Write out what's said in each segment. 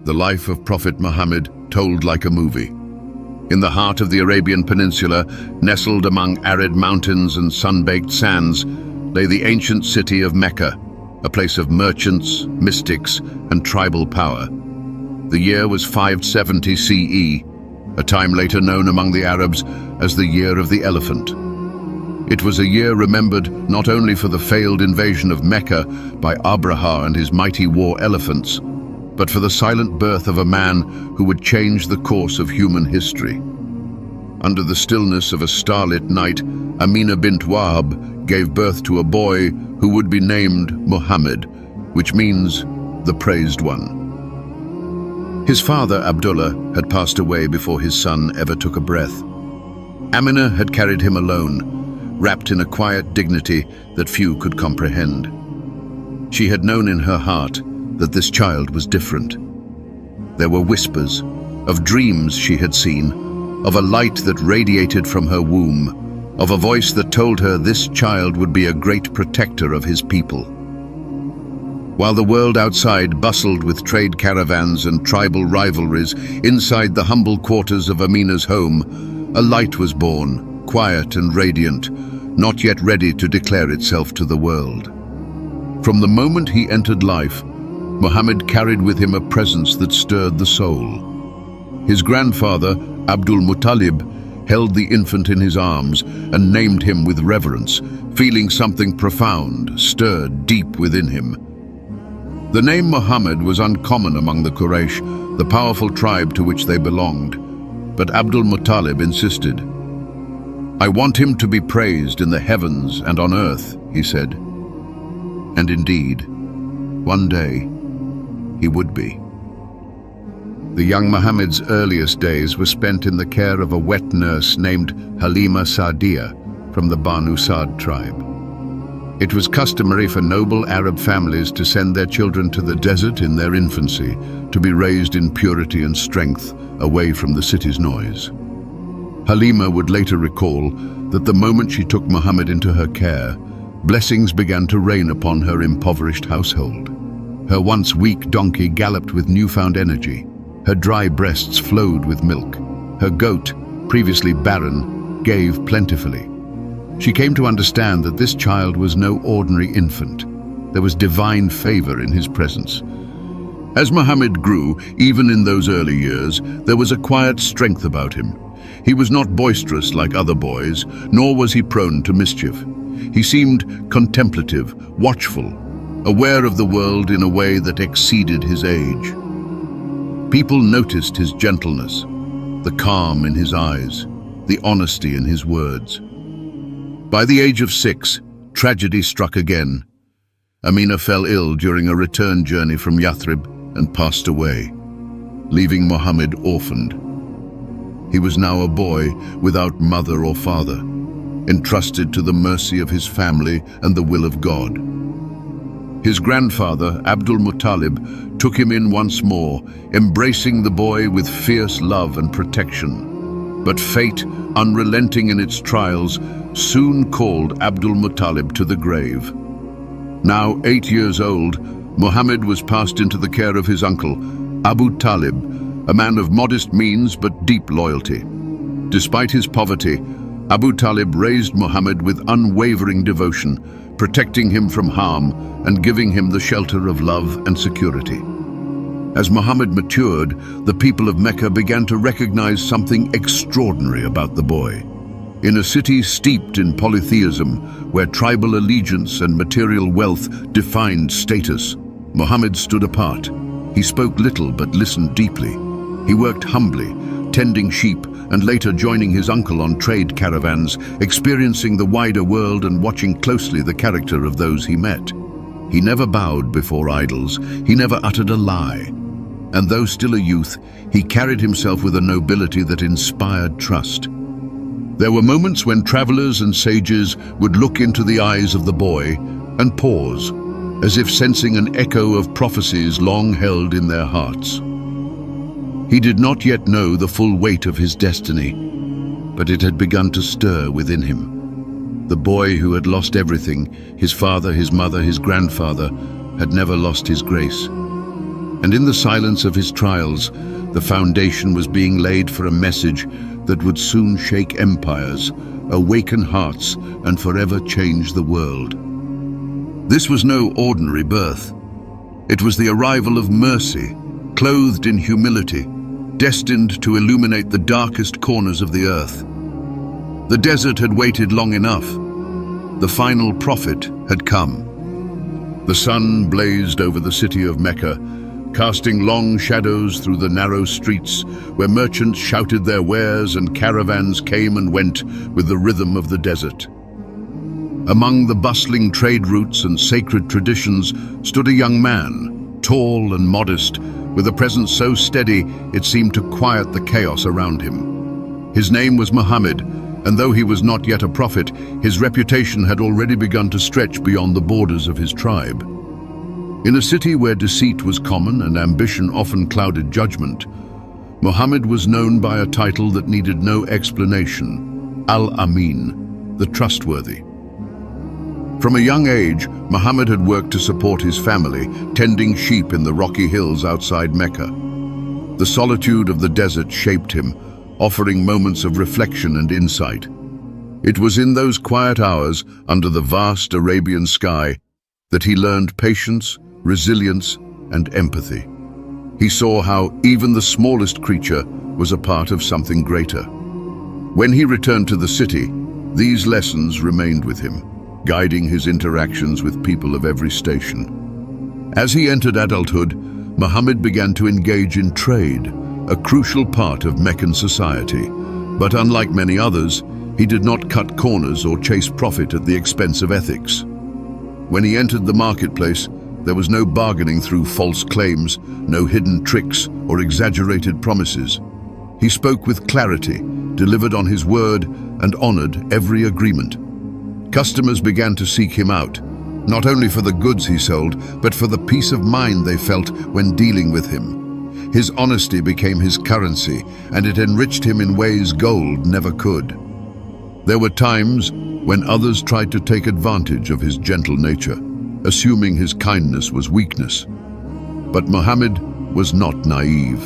the life of Prophet Muhammad told like a movie. In the heart of the Arabian Peninsula, nestled among arid mountains and sun-baked sands, lay the ancient city of Mecca, a place of merchants, mystics, and tribal power. The year was 570 CE, a time later known among the Arabs as the Year of the Elephant. It was a year remembered not only for the failed invasion of Mecca by Abraha and his mighty war elephants, but for the silent birth of a man who would change the course of human history. Under the stillness of a starlit night, Amina bint Wahab gave birth to a boy who would be named Muhammad, which means the praised one. His father, Abdullah, had passed away before his son ever took a breath. Amina had carried him alone, wrapped in a quiet dignity that few could comprehend. She had known in her heart that this child was different. There were whispers of dreams she had seen, of a light that radiated from her womb, of a voice that told her this child would be a great protector of his people. While the world outside bustled with trade caravans and tribal rivalries, inside the humble quarters of Amina's home, a light was born, quiet and radiant, not yet ready to declare itself to the world. From the moment he entered life, Muhammad carried with him a presence that stirred the soul. His grandfather, Abdul Muttalib, held the infant in his arms and named him with reverence, feeling something profound stirred deep within him. The name Muhammad was uncommon among the Quraysh, the powerful tribe to which they belonged, but Abdul Muttalib insisted. "I want him to be praised in the heavens and on earth," he said. And indeed, one day, he would be. The young Muhammad's earliest days were spent in the care of a wet nurse named Halima Sa'diya from the Banu Sa'd tribe. It was customary for noble Arab families to send their children to the desert in their infancy, to be raised in purity and strength, away from the city's noise. Halima would later recall that the moment she took Muhammad into her care, blessings began to rain upon her impoverished household. Her once weak donkey galloped with newfound energy. Her dry breasts flowed with milk. Her goat, previously barren, gave plentifully. She came to understand that this child was no ordinary infant. There was divine favor in his presence. As Muhammad grew, even in those early years, there was a quiet strength about him. He was not boisterous like other boys, nor was he prone to mischief. He seemed contemplative, watchful, aware of the world in a way that exceeded his age. People noticed his gentleness, the calm in his eyes, the honesty in his words. By the age of 6, tragedy struck again. Amina fell ill during a return journey from Yathrib and passed away, leaving Muhammad orphaned. He was now a boy without mother or father, entrusted to the mercy of his family and the will of God. His grandfather, Abdul Muttalib, took him in once more, embracing the boy with fierce love and protection. But fate, unrelenting in its trials, soon called Abdul Muttalib to the grave. Now 8 years old, Muhammad was passed into the care of his uncle, Abu Talib, a man of modest means but deep loyalty. Despite his poverty, Abu Talib raised Muhammad with unwavering devotion, protecting him from harm and giving him the shelter of love and security. As Muhammad matured, the people of Mecca began to recognize something extraordinary about the boy. In a city steeped in polytheism, where tribal allegiance and material wealth defined status, Muhammad stood apart. He spoke little but listened deeply. He worked humbly, tending sheep and later joining his uncle on trade caravans, experiencing the wider world and watching closely the character of those he met. He never bowed before idols, he never uttered a lie. And though still a youth, he carried himself with a nobility that inspired trust. There were moments when travelers and sages would look into the eyes of the boy and pause, as if sensing an echo of prophecies long held in their hearts. He did not yet know the full weight of his destiny, but it had begun to stir within him. The boy who had lost everything, his father, his mother, his grandfather, had never lost his grace. And in the silence of his trials, the foundation was being laid for a message that would soon shake empires, awaken hearts, and forever change the world. This was no ordinary birth. It was the arrival of mercy, clothed in humility, destined to illuminate the darkest corners of the earth. The desert had waited long enough. The final prophet had come. The sun blazed over the city of Mecca, casting long shadows through the narrow streets where merchants shouted their wares and caravans came and went with the rhythm of the desert. Among the bustling trade routes and sacred traditions stood a young man, tall and modest, with a presence so steady it seemed to quiet the chaos around him. His name was Muhammad, and though he was not yet a prophet, his reputation had already begun to stretch beyond the borders of his tribe. In a city where deceit was common and ambition often clouded judgment, Muhammad was known by a title that needed no explanation: Al-Amin, the trustworthy. From a young age, Muhammad had worked to support his family, tending sheep in the rocky hills outside Mecca. The solitude of the desert shaped him, offering moments of reflection and insight. It was in those quiet hours, under the vast Arabian sky, that he learned patience, resilience, and empathy. He saw how even the smallest creature was a part of something greater. When he returned to the city, these lessons remained with him, guiding his interactions with people of every station. As he entered adulthood, Muhammad began to engage in trade, a crucial part of Meccan society. But unlike many others, he did not cut corners or chase profit at the expense of ethics. When he entered the marketplace, there was no bargaining through false claims, no hidden tricks or exaggerated promises. He spoke with clarity, delivered on his word, and honored every agreement. Customers began to seek him out, not only for the goods he sold, but for the peace of mind they felt when dealing with him. His honesty became his currency, and it enriched him in ways gold never could. There were times when others tried to take advantage of his gentle nature, assuming his kindness was weakness. But Muhammad was not naive.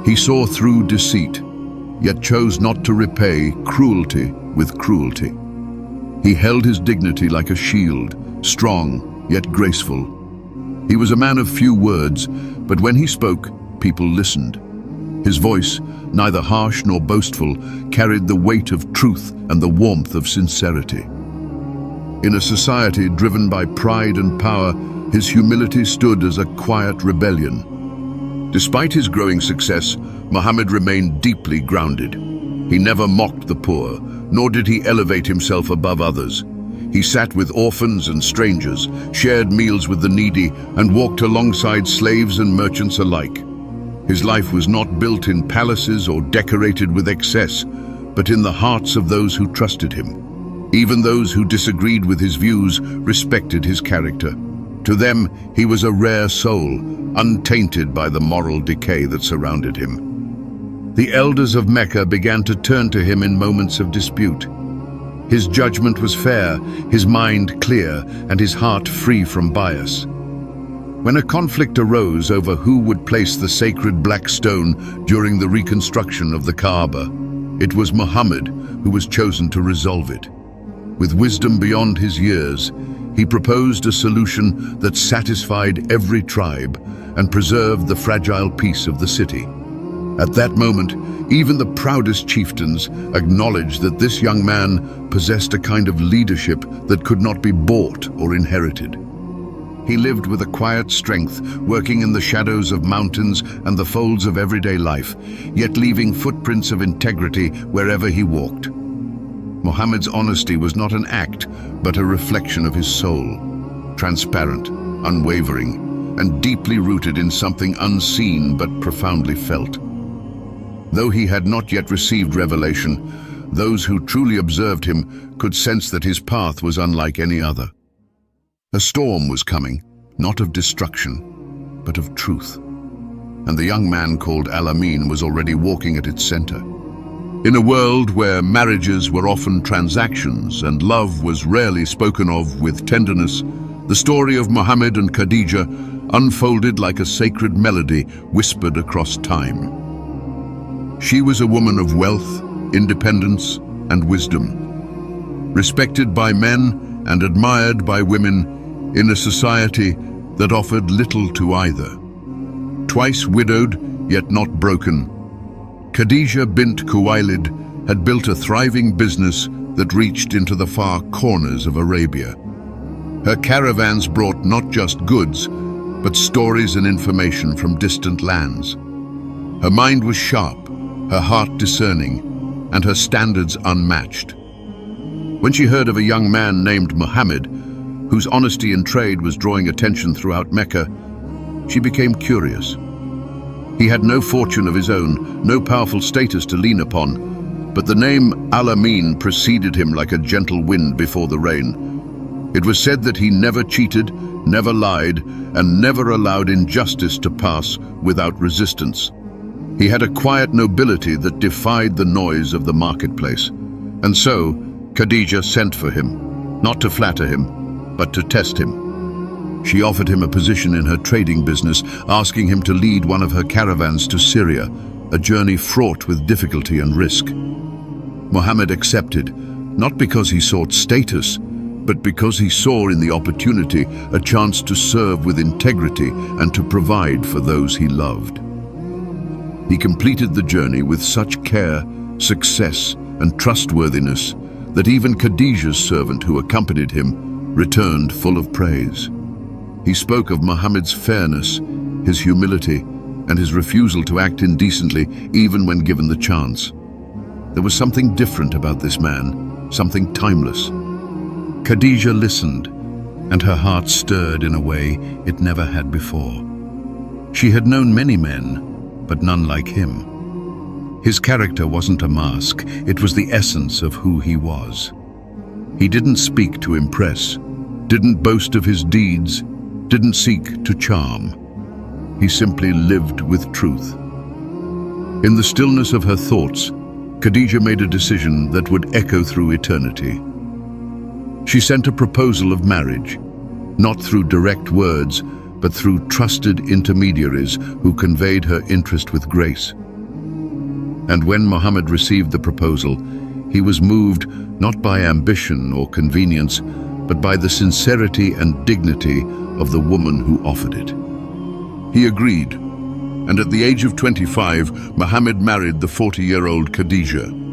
He saw through deceit, yet chose not to repay cruelty with cruelty. He held his dignity like a shield, strong yet graceful. He was a man of few words, but when he spoke, people listened. His voice, neither harsh nor boastful, carried the weight of truth and the warmth of sincerity. In a society driven by pride and power, his humility stood as a quiet rebellion. Despite his growing success, Muhammad remained deeply grounded. He never mocked the poor, nor did he elevate himself above others. He sat with orphans and strangers, shared meals with the needy, and walked alongside slaves and merchants alike. His life was not built in palaces or decorated with excess, but in the hearts of those who trusted him. Even those who disagreed with his views respected his character. To them, he was a rare soul, untainted by the moral decay that surrounded him. The elders of Mecca began to turn to him in moments of dispute. His judgment was fair, his mind clear, and his heart free from bias. When a conflict arose over who would place the sacred black stone during the reconstruction of the Kaaba, it was Muhammad who was chosen to resolve it. With wisdom beyond his years, he proposed a solution that satisfied every tribe and preserved the fragile peace of the city. At that moment, even the proudest chieftains acknowledged that this young man possessed a kind of leadership that could not be bought or inherited. He lived with a quiet strength, working in the shadows of mountains and the folds of everyday life, yet leaving footprints of integrity wherever he walked. Muhammad's honesty was not an act, but a reflection of his soul, transparent, unwavering, and deeply rooted in something unseen but profoundly felt. Though he had not yet received revelation, those who truly observed him could sense that his path was unlike any other. A storm was coming, not of destruction, but of truth. And the young man called Al-Amin was already walking at its center. In a world where marriages were often transactions and love was rarely spoken of with tenderness, the story of Muhammad and Khadija, unfolded like a sacred melody whispered across time. She was a woman of wealth, independence, and wisdom, respected by men and admired by women in a society that offered little to either. Twice widowed, yet not broken, Khadija bint Khuwailid had built a thriving business that reached into the far corners of Arabia. Her caravans brought not just goods, but stories and information from distant lands. Her mind was sharp, her heart discerning, and her standards unmatched. When she heard of a young man named Muhammad, whose honesty in trade was drawing attention throughout Mecca, she became curious. He had no fortune of his own, no powerful status to lean upon, but the name Al-Amin preceded him like a gentle wind before the rain. It was said that he never cheated, never lied, and never allowed injustice to pass without resistance. He had a quiet nobility that defied the noise of the marketplace. And so, Khadija sent for him, not to flatter him, but to test him. She offered him a position in her trading business, asking him to lead one of her caravans to Syria, a journey fraught with difficulty and risk. Muhammad accepted, not because he sought status, but because he saw in the opportunity a chance to serve with integrity and to provide for those he loved. He completed the journey with such care, success, and trustworthiness that even Khadija's servant who accompanied him returned full of praise. He spoke of Muhammad's fairness, his humility, and his refusal to act indecently even when given the chance. There was something different about this man, something timeless. Khadija listened, and her heart stirred in a way it never had before. She had known many men, but none like him. His character wasn't a mask, it was the essence of who he was. He didn't speak to impress, didn't boast of his deeds, didn't seek to charm. He simply lived with truth. In the stillness of her thoughts, Khadija made a decision that would echo through eternity. She sent a proposal of marriage, not through direct words, but through trusted intermediaries who conveyed her interest with grace. And when Muhammad received the proposal, he was moved not by ambition or convenience, but by the sincerity and dignity of the woman who offered it. He agreed, and at the age of 25, Muhammad married the 40-year-old Khadija.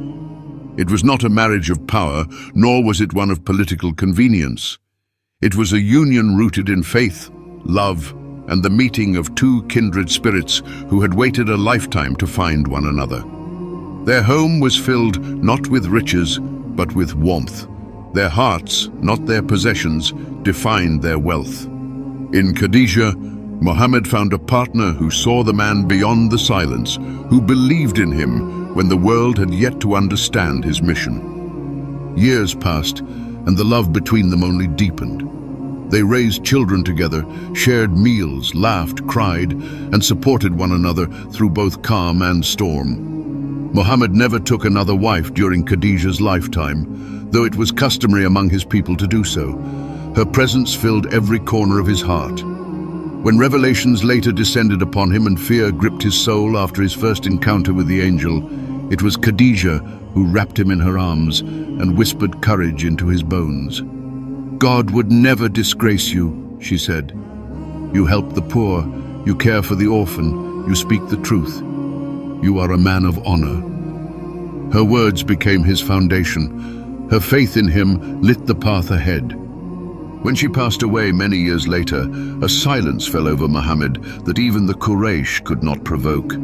It was not a marriage of power, nor was it one of political convenience. It was a union rooted in faith, love, and the meeting of two kindred spirits who had waited a lifetime to find one another. Their home was filled not with riches, but with warmth. Their hearts, not their possessions, defined their wealth. In Khadija, Muhammad found a partner who saw the man beyond the silence, who believed in him when the world had yet to understand his mission. Years passed, and the love between them only deepened. They raised children together, shared meals, laughed, cried, and supported one another through both calm and storm. Muhammad never took another wife during Khadija's lifetime, though it was customary among his people to do so. Her presence filled every corner of his heart. When revelations later descended upon him and fear gripped his soul after his first encounter with the angel, it was Khadija who wrapped him in her arms and whispered courage into his bones. "God would never disgrace you," she said. "You help the poor, you care for the orphan, you speak the truth. You are a man of honor." Her words became his foundation. Her faith in him lit the path ahead. When she passed away many years later, a silence fell over Muhammad that even the Quraysh could not provoke.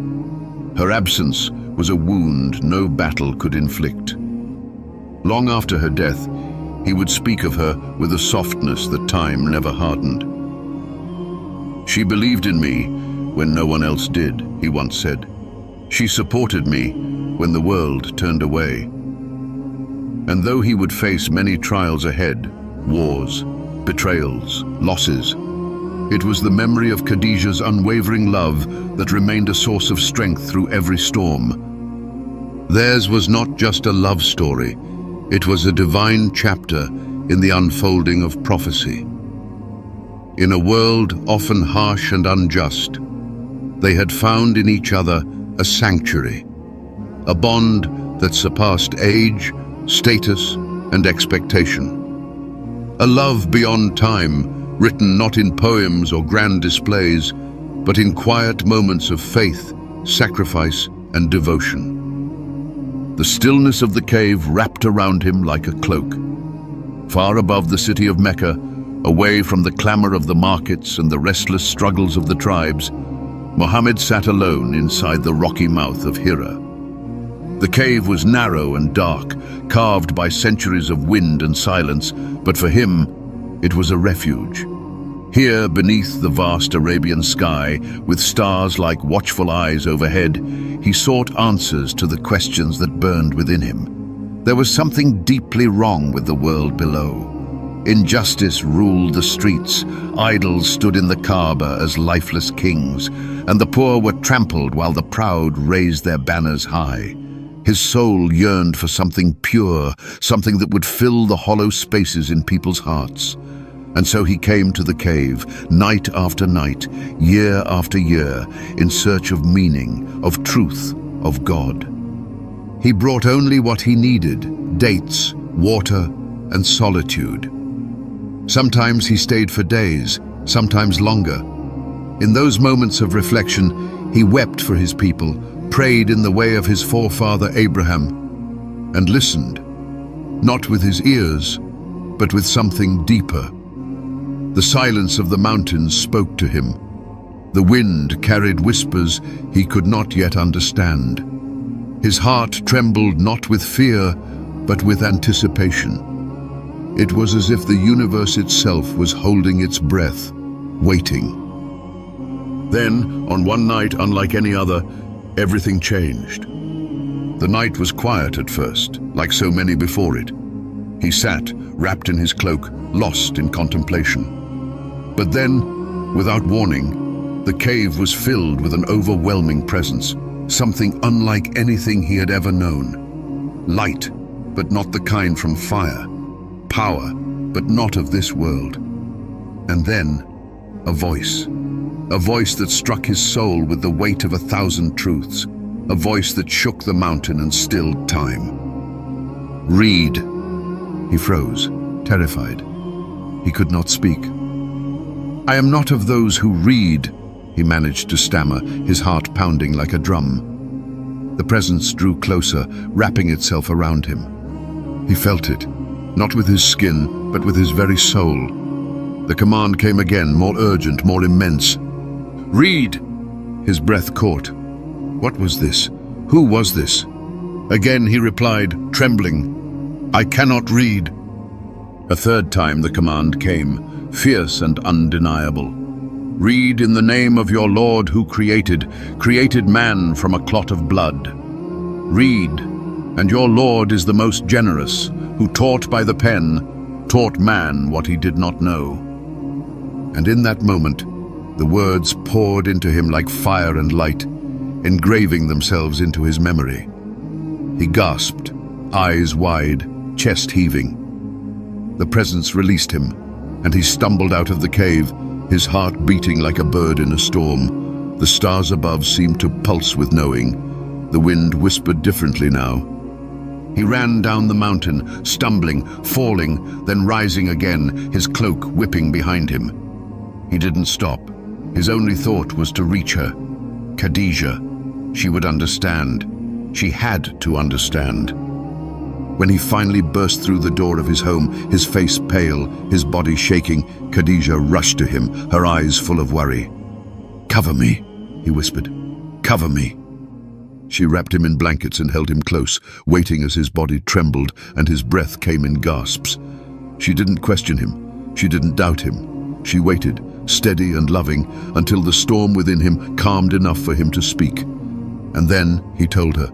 Her absence was a wound no battle could inflict. Long after her death, he would speak of her with a softness that time never hardened. "She believed in me when no one else did," he once said. "She supported me when the world turned away." And though he would face many trials ahead, wars, betrayals, losses, it was the memory of Khadija's unwavering love that remained a source of strength through every storm. Theirs was not just a love story, it was a divine chapter in the unfolding of prophecy. In a world often harsh and unjust, they had found in each other a sanctuary, a bond that surpassed age, status, and expectation. A love beyond time, written not in poems or grand displays, but in quiet moments of faith, sacrifice, and devotion. The stillness of the cave wrapped around him like a cloak. Far above the city of Mecca, away from the clamor of the markets and the restless struggles of the tribes, Muhammad sat alone inside the rocky mouth of Hira. The cave was narrow and dark, carved by centuries of wind and silence, but for him, it was a refuge. Here, beneath the vast Arabian sky, with stars like watchful eyes overhead, he sought answers to the questions that burned within him. There was something deeply wrong with the world below. Injustice ruled the streets, idols stood in the Kaaba as lifeless kings, and the poor were trampled while the proud raised their banners high. His soul yearned for something pure, something that would fill the hollow spaces in people's hearts. And so he came to the cave, night after night, year after year, in search of meaning, of truth, of God. He brought only what he needed: dates, water, and solitude. Sometimes he stayed for days, sometimes longer. In those moments of reflection, he wept for his people, prayed in the way of his forefather Abraham, and listened, not with his ears, but with something deeper. The silence of the mountains spoke to him. The wind carried whispers he could not yet understand. His heart trembled not with fear, but with anticipation. It was as if the universe itself was holding its breath, waiting. Then, on one night unlike any other, everything changed. The night was quiet at first, like so many before it. He sat, wrapped in his cloak, lost in contemplation. But then, without warning, the cave was filled with an overwhelming presence, something unlike anything he had ever known. Light, but not the kind from fire. Power, but not of this world. And then, a voice that struck his soul with the weight of 1,000 truths, a voice that shook the mountain and stilled time. Read. He froze, terrified. He could not speak. I am not of those who read, he managed to stammer, his heart pounding like a drum. The presence drew closer, wrapping itself around him. He felt it, not with his skin, but with his very soul. The command came again, more urgent, more immense. Read! His breath caught. What was this? Who was this? Again he replied, trembling, I cannot read. A third time the command came, fierce and undeniable. Read in the name of your Lord who created man from a clot of blood. Read, and your Lord is the most generous, who taught by the pen, taught man what he did not know. And in that moment, the words poured into him like fire and light, engraving themselves into his memory. He gasped, eyes wide, chest heaving. The presence released him, and he stumbled out of the cave, his heart beating like a bird in a storm. The stars above seemed to pulse with knowing. The wind whispered differently now. He ran down the mountain, stumbling, falling, then rising again, his cloak whipping behind him. He didn't stop. His only thought was to reach her. Khadijah. She would understand. She had to understand. When he finally burst through the door of his home, his face pale, his body shaking, Khadijah rushed to him, her eyes full of worry. Cover me, he whispered. Cover me. She wrapped him in blankets and held him close, waiting as his body trembled and his breath came in gasps. She didn't question him. She didn't doubt him. She waited, steady and loving, until the storm within him calmed enough for him to speak. And then he told her.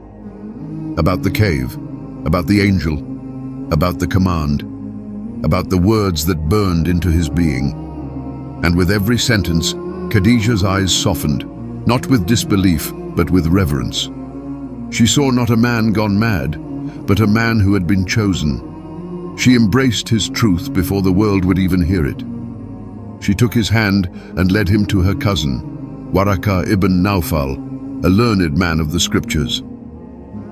About the cave, about the angel, about the command, about the words that burned into his being. And with every sentence, Khadijah's eyes softened, not with disbelief, but with reverence. She saw not a man gone mad, but a man who had been chosen. She embraced his truth before the world would even hear it. She took his hand and led him to her cousin, Waraka ibn Nawfal, a learned man of the scriptures.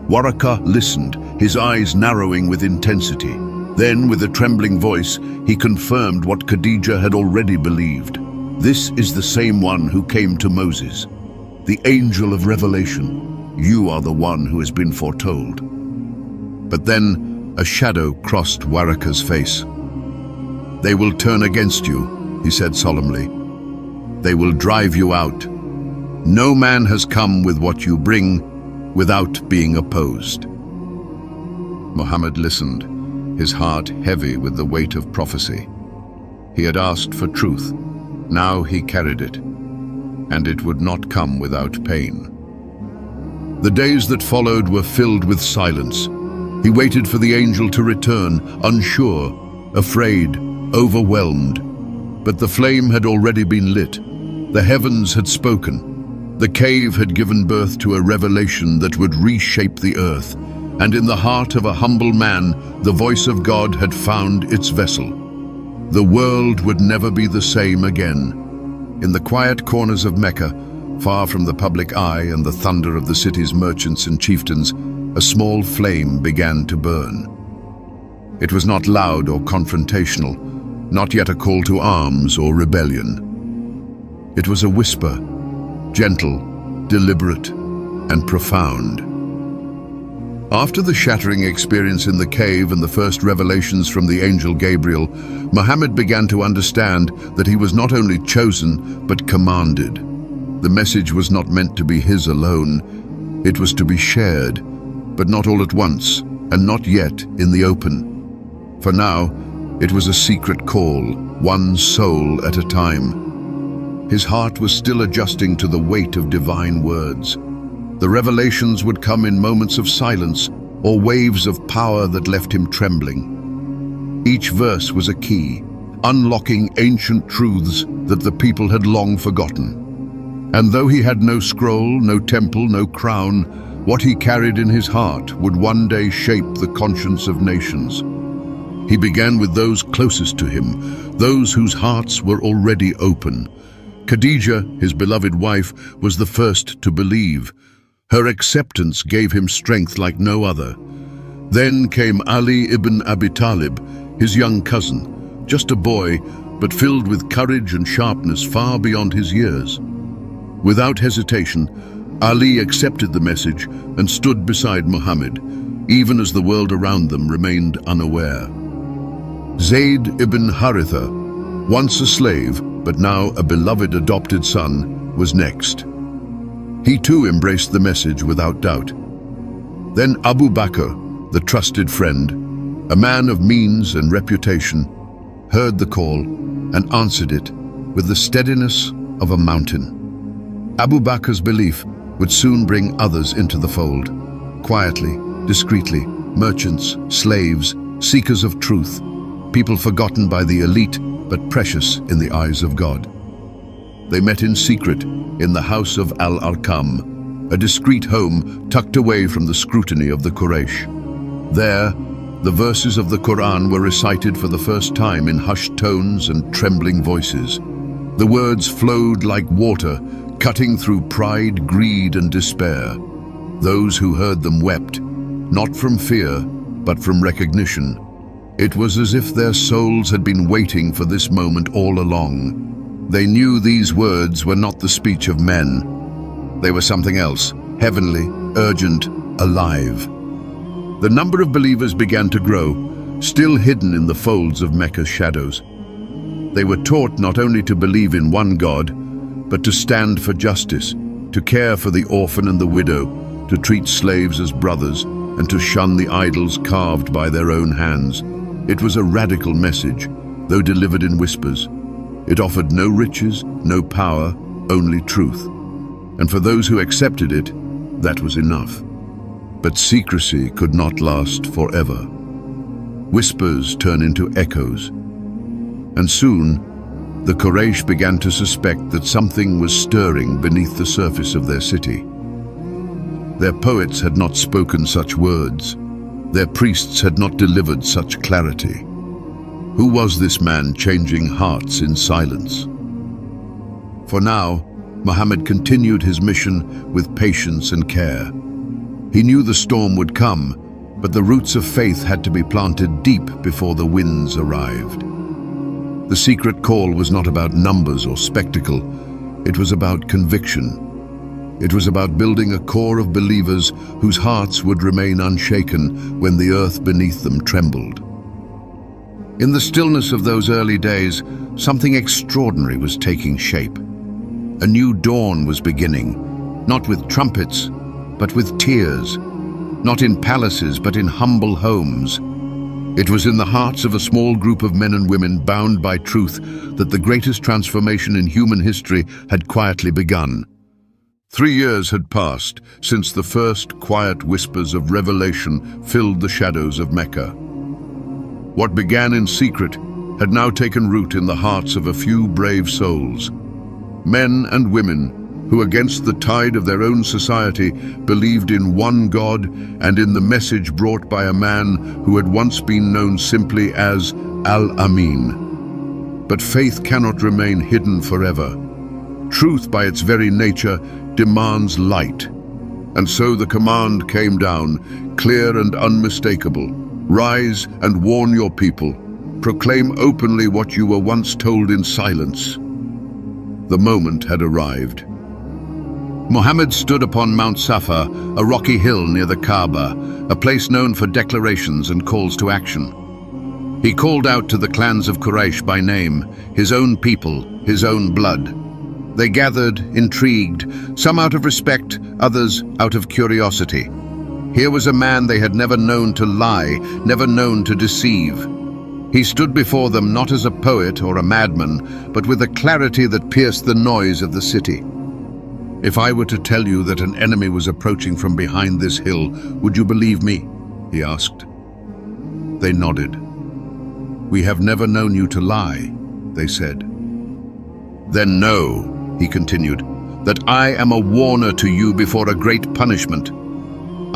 Waraka listened, his eyes narrowing with intensity. Then, with a trembling voice, he confirmed what Khadija had already believed. This is the same one who came to Moses, the angel of revelation. You are the one who has been foretold. But then a shadow crossed Waraka's face. They will turn against you, he said solemnly. They will drive you out. No man has come with what you bring without being opposed. Muhammad listened, his heart heavy with the weight of prophecy. He had asked for truth. Now he carried it, and it would not come without pain. The days that followed were filled with silence. He waited for the angel to return, unsure, afraid, overwhelmed. But the flame had already been lit. The heavens had spoken. The cave had given birth to a revelation that would reshape the earth. And in the heart of a humble man, the voice of God had found its vessel. The world would never be the same again. In the quiet corners of Mecca, far from the public eye and the thunder of the city's merchants and chieftains, a small flame began to burn. It was not loud or confrontational, not yet a call to arms or rebellion. It was a whisper, gentle, deliberate, and profound. After the shattering experience in the cave and the first revelations from the angel Gabriel, Muhammad began to understand that he was not only chosen, but commanded. The message was not meant to be his alone. It was to be shared, but not all at once, and not yet in the open. For now, it was a secret call, one soul at a time. His heart was still adjusting to the weight of divine words. The revelations would come in moments of silence or waves of power that left him trembling. Each verse was a key, unlocking ancient truths that the people had long forgotten. And though he had no scroll, no temple, no crown, what he carried in his heart would one day shape the conscience of nations. He began with those closest to him, those whose hearts were already open. Khadija, his beloved wife, was the first to believe. Her acceptance gave him strength like no other. Then came Ali ibn Abi Talib, his young cousin, just a boy, but filled with courage and sharpness far beyond his years. Without hesitation, Ali accepted the message and stood beside Muhammad, even as the world around them remained unaware. Zayd ibn Haritha, once a slave, but now a beloved adopted son, was next. He too embraced the message without doubt. Then Abu Bakr, the trusted friend, a man of means and reputation, heard the call and answered it with the steadiness of a mountain. Abu Bakr's belief would soon bring others into the fold. Quietly, discreetly, merchants, slaves, seekers of truth, people forgotten by the elite but precious in the eyes of God. They met in secret in the house of Al-Arqam, a discreet home tucked away from the scrutiny of the Quraysh. There, the verses of the Quran were recited for the first time in hushed tones and trembling voices. The words flowed like water, cutting through pride, greed, and despair. Those who heard them wept, not from fear, but from recognition. It was as if their souls had been waiting for this moment all along. They knew these words were not the speech of men. They were something else, heavenly, urgent, alive. The number of believers began to grow, still hidden in the folds of Mecca's shadows. They were taught not only to believe in one God, but to stand for justice, to care for the orphan and the widow, to treat slaves as brothers, and to shun the idols carved by their own hands. It was a radical message, though delivered in whispers. It offered no riches, no power, only truth. And for those who accepted it, that was enough. But secrecy could not last forever. Whispers turn into echoes. And soon, the Quraysh began to suspect that something was stirring beneath the surface of their city. Their poets had not spoken such words. Their priests had not delivered such clarity. Who was this man changing hearts in silence? For now, Muhammad continued his mission with patience and care. He knew the storm would come, but the roots of faith had to be planted deep before the winds arrived. The secret call was not about numbers or spectacle. It was about conviction. It was about building a core of believers whose hearts would remain unshaken when the earth beneath them trembled. In the stillness of those early days, something extraordinary was taking shape. A new dawn was beginning, not with trumpets, but with tears, not in palaces, but in humble homes. It was in the hearts of a small group of men and women bound by truth that the greatest transformation in human history had quietly begun. 3 years had passed since the first quiet whispers of revelation filled the shadows of Mecca. What began in secret had now taken root in the hearts of a few brave souls. Men and women who, against the tide of their own society, believed in one God and in the message brought by a man who had once been known simply as Al-Amin. But faith cannot remain hidden forever. Truth, by its very nature, demands light. And so the command came down, clear and unmistakable. Rise and warn your people. Proclaim openly what you were once told in silence. The moment had arrived. Muhammad stood upon Mount Safa, a rocky hill near the Kaaba, a place known for declarations and calls to action. He called out to the clans of Quraysh by name, his own people, his own blood. They gathered, intrigued, some out of respect, others out of curiosity. Here was a man they had never known to lie, never known to deceive. He stood before them not as a poet or a madman, but with a clarity that pierced the noise of the city. "If I were to tell you that an enemy was approaching from behind this hill, would you believe me?" he asked. They nodded. "We have never known you to lie," they said. "Then know," he continued, "that I am a warner to you before a great punishment.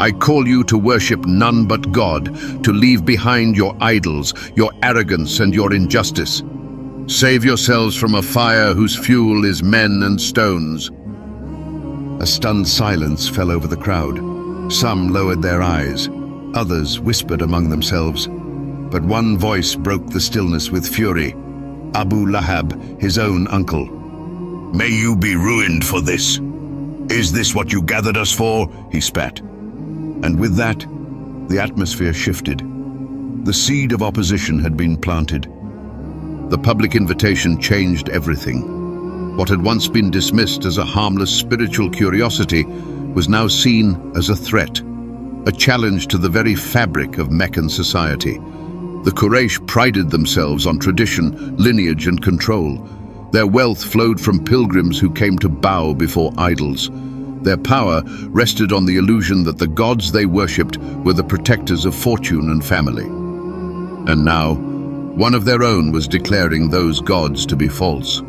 I call you to worship none but God, to leave behind your idols, your arrogance and your injustice. Save yourselves from a fire whose fuel is men and stones." A stunned silence fell over the crowd. Some lowered their eyes, others whispered among themselves. But one voice broke the stillness with fury. Abu Lahab, his own uncle. "May you be ruined for this. Is this what you gathered us for?" he spat. And with that, the atmosphere shifted. The seed of opposition had been planted. The public invitation changed everything. What had once been dismissed as a harmless spiritual curiosity was now seen as a threat, a challenge to the very fabric of Meccan society. The Quraysh prided themselves on tradition, lineage and control. Their wealth flowed from pilgrims who came to bow before idols. Their power rested on the illusion that the gods they worshipped were the protectors of fortune and family. And now, one of their own was declaring those gods to be false.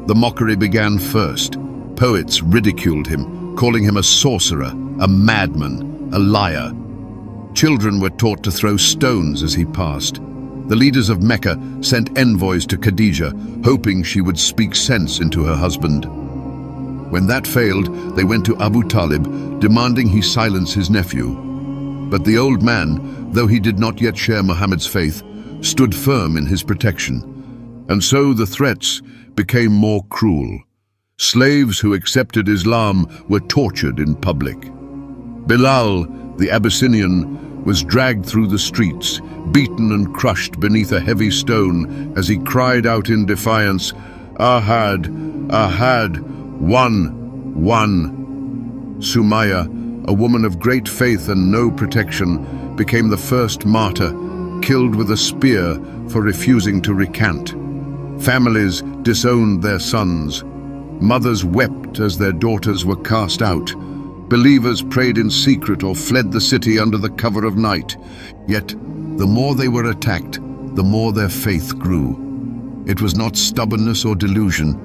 The mockery began first. Poets ridiculed him, calling him a sorcerer, a madman, a liar. Children were taught to throw stones as he passed. The leaders of Mecca sent envoys to Khadijah, hoping she would speak sense into her husband. When that failed, they went to Abu Talib, demanding he silence his nephew. But the old man, though he did not yet share Muhammad's faith, stood firm in his protection. And so the threats became more cruel. Slaves who accepted Islam were tortured in public. Bilal, the Abyssinian, was dragged through the streets, beaten and crushed beneath a heavy stone as he cried out in defiance, "Ahad, Ahad, one, one." Sumaya, a woman of great faith and no protection, became the first martyr, killed with a spear for refusing to recant. Families disowned their sons. Mothers wept as their daughters were cast out. Believers prayed in secret or fled the city under the cover of night. Yet, the more they were attacked, the more their faith grew. It was not stubbornness or delusion.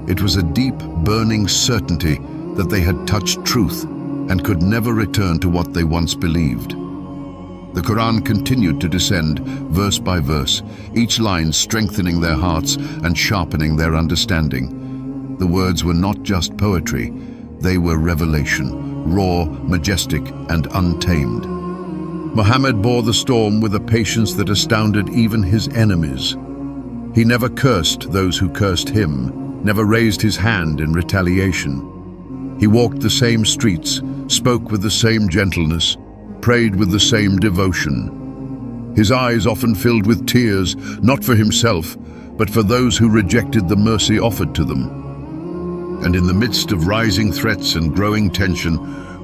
It was a deep, burning certainty that they had touched truth and could never return to what they once believed. The Quran continued to descend, verse by verse, each line strengthening their hearts and sharpening their understanding. The words were not just poetry, they were revelation, raw, majestic, and untamed. Muhammad bore the storm with a patience that astounded even his enemies. He never cursed those who cursed him, never raised his hand in retaliation. He walked the same streets, spoke with the same gentleness, prayed with the same devotion. His eyes often filled with tears, not for himself, but for those who rejected the mercy offered to them. And in the midst of rising threats and growing tension,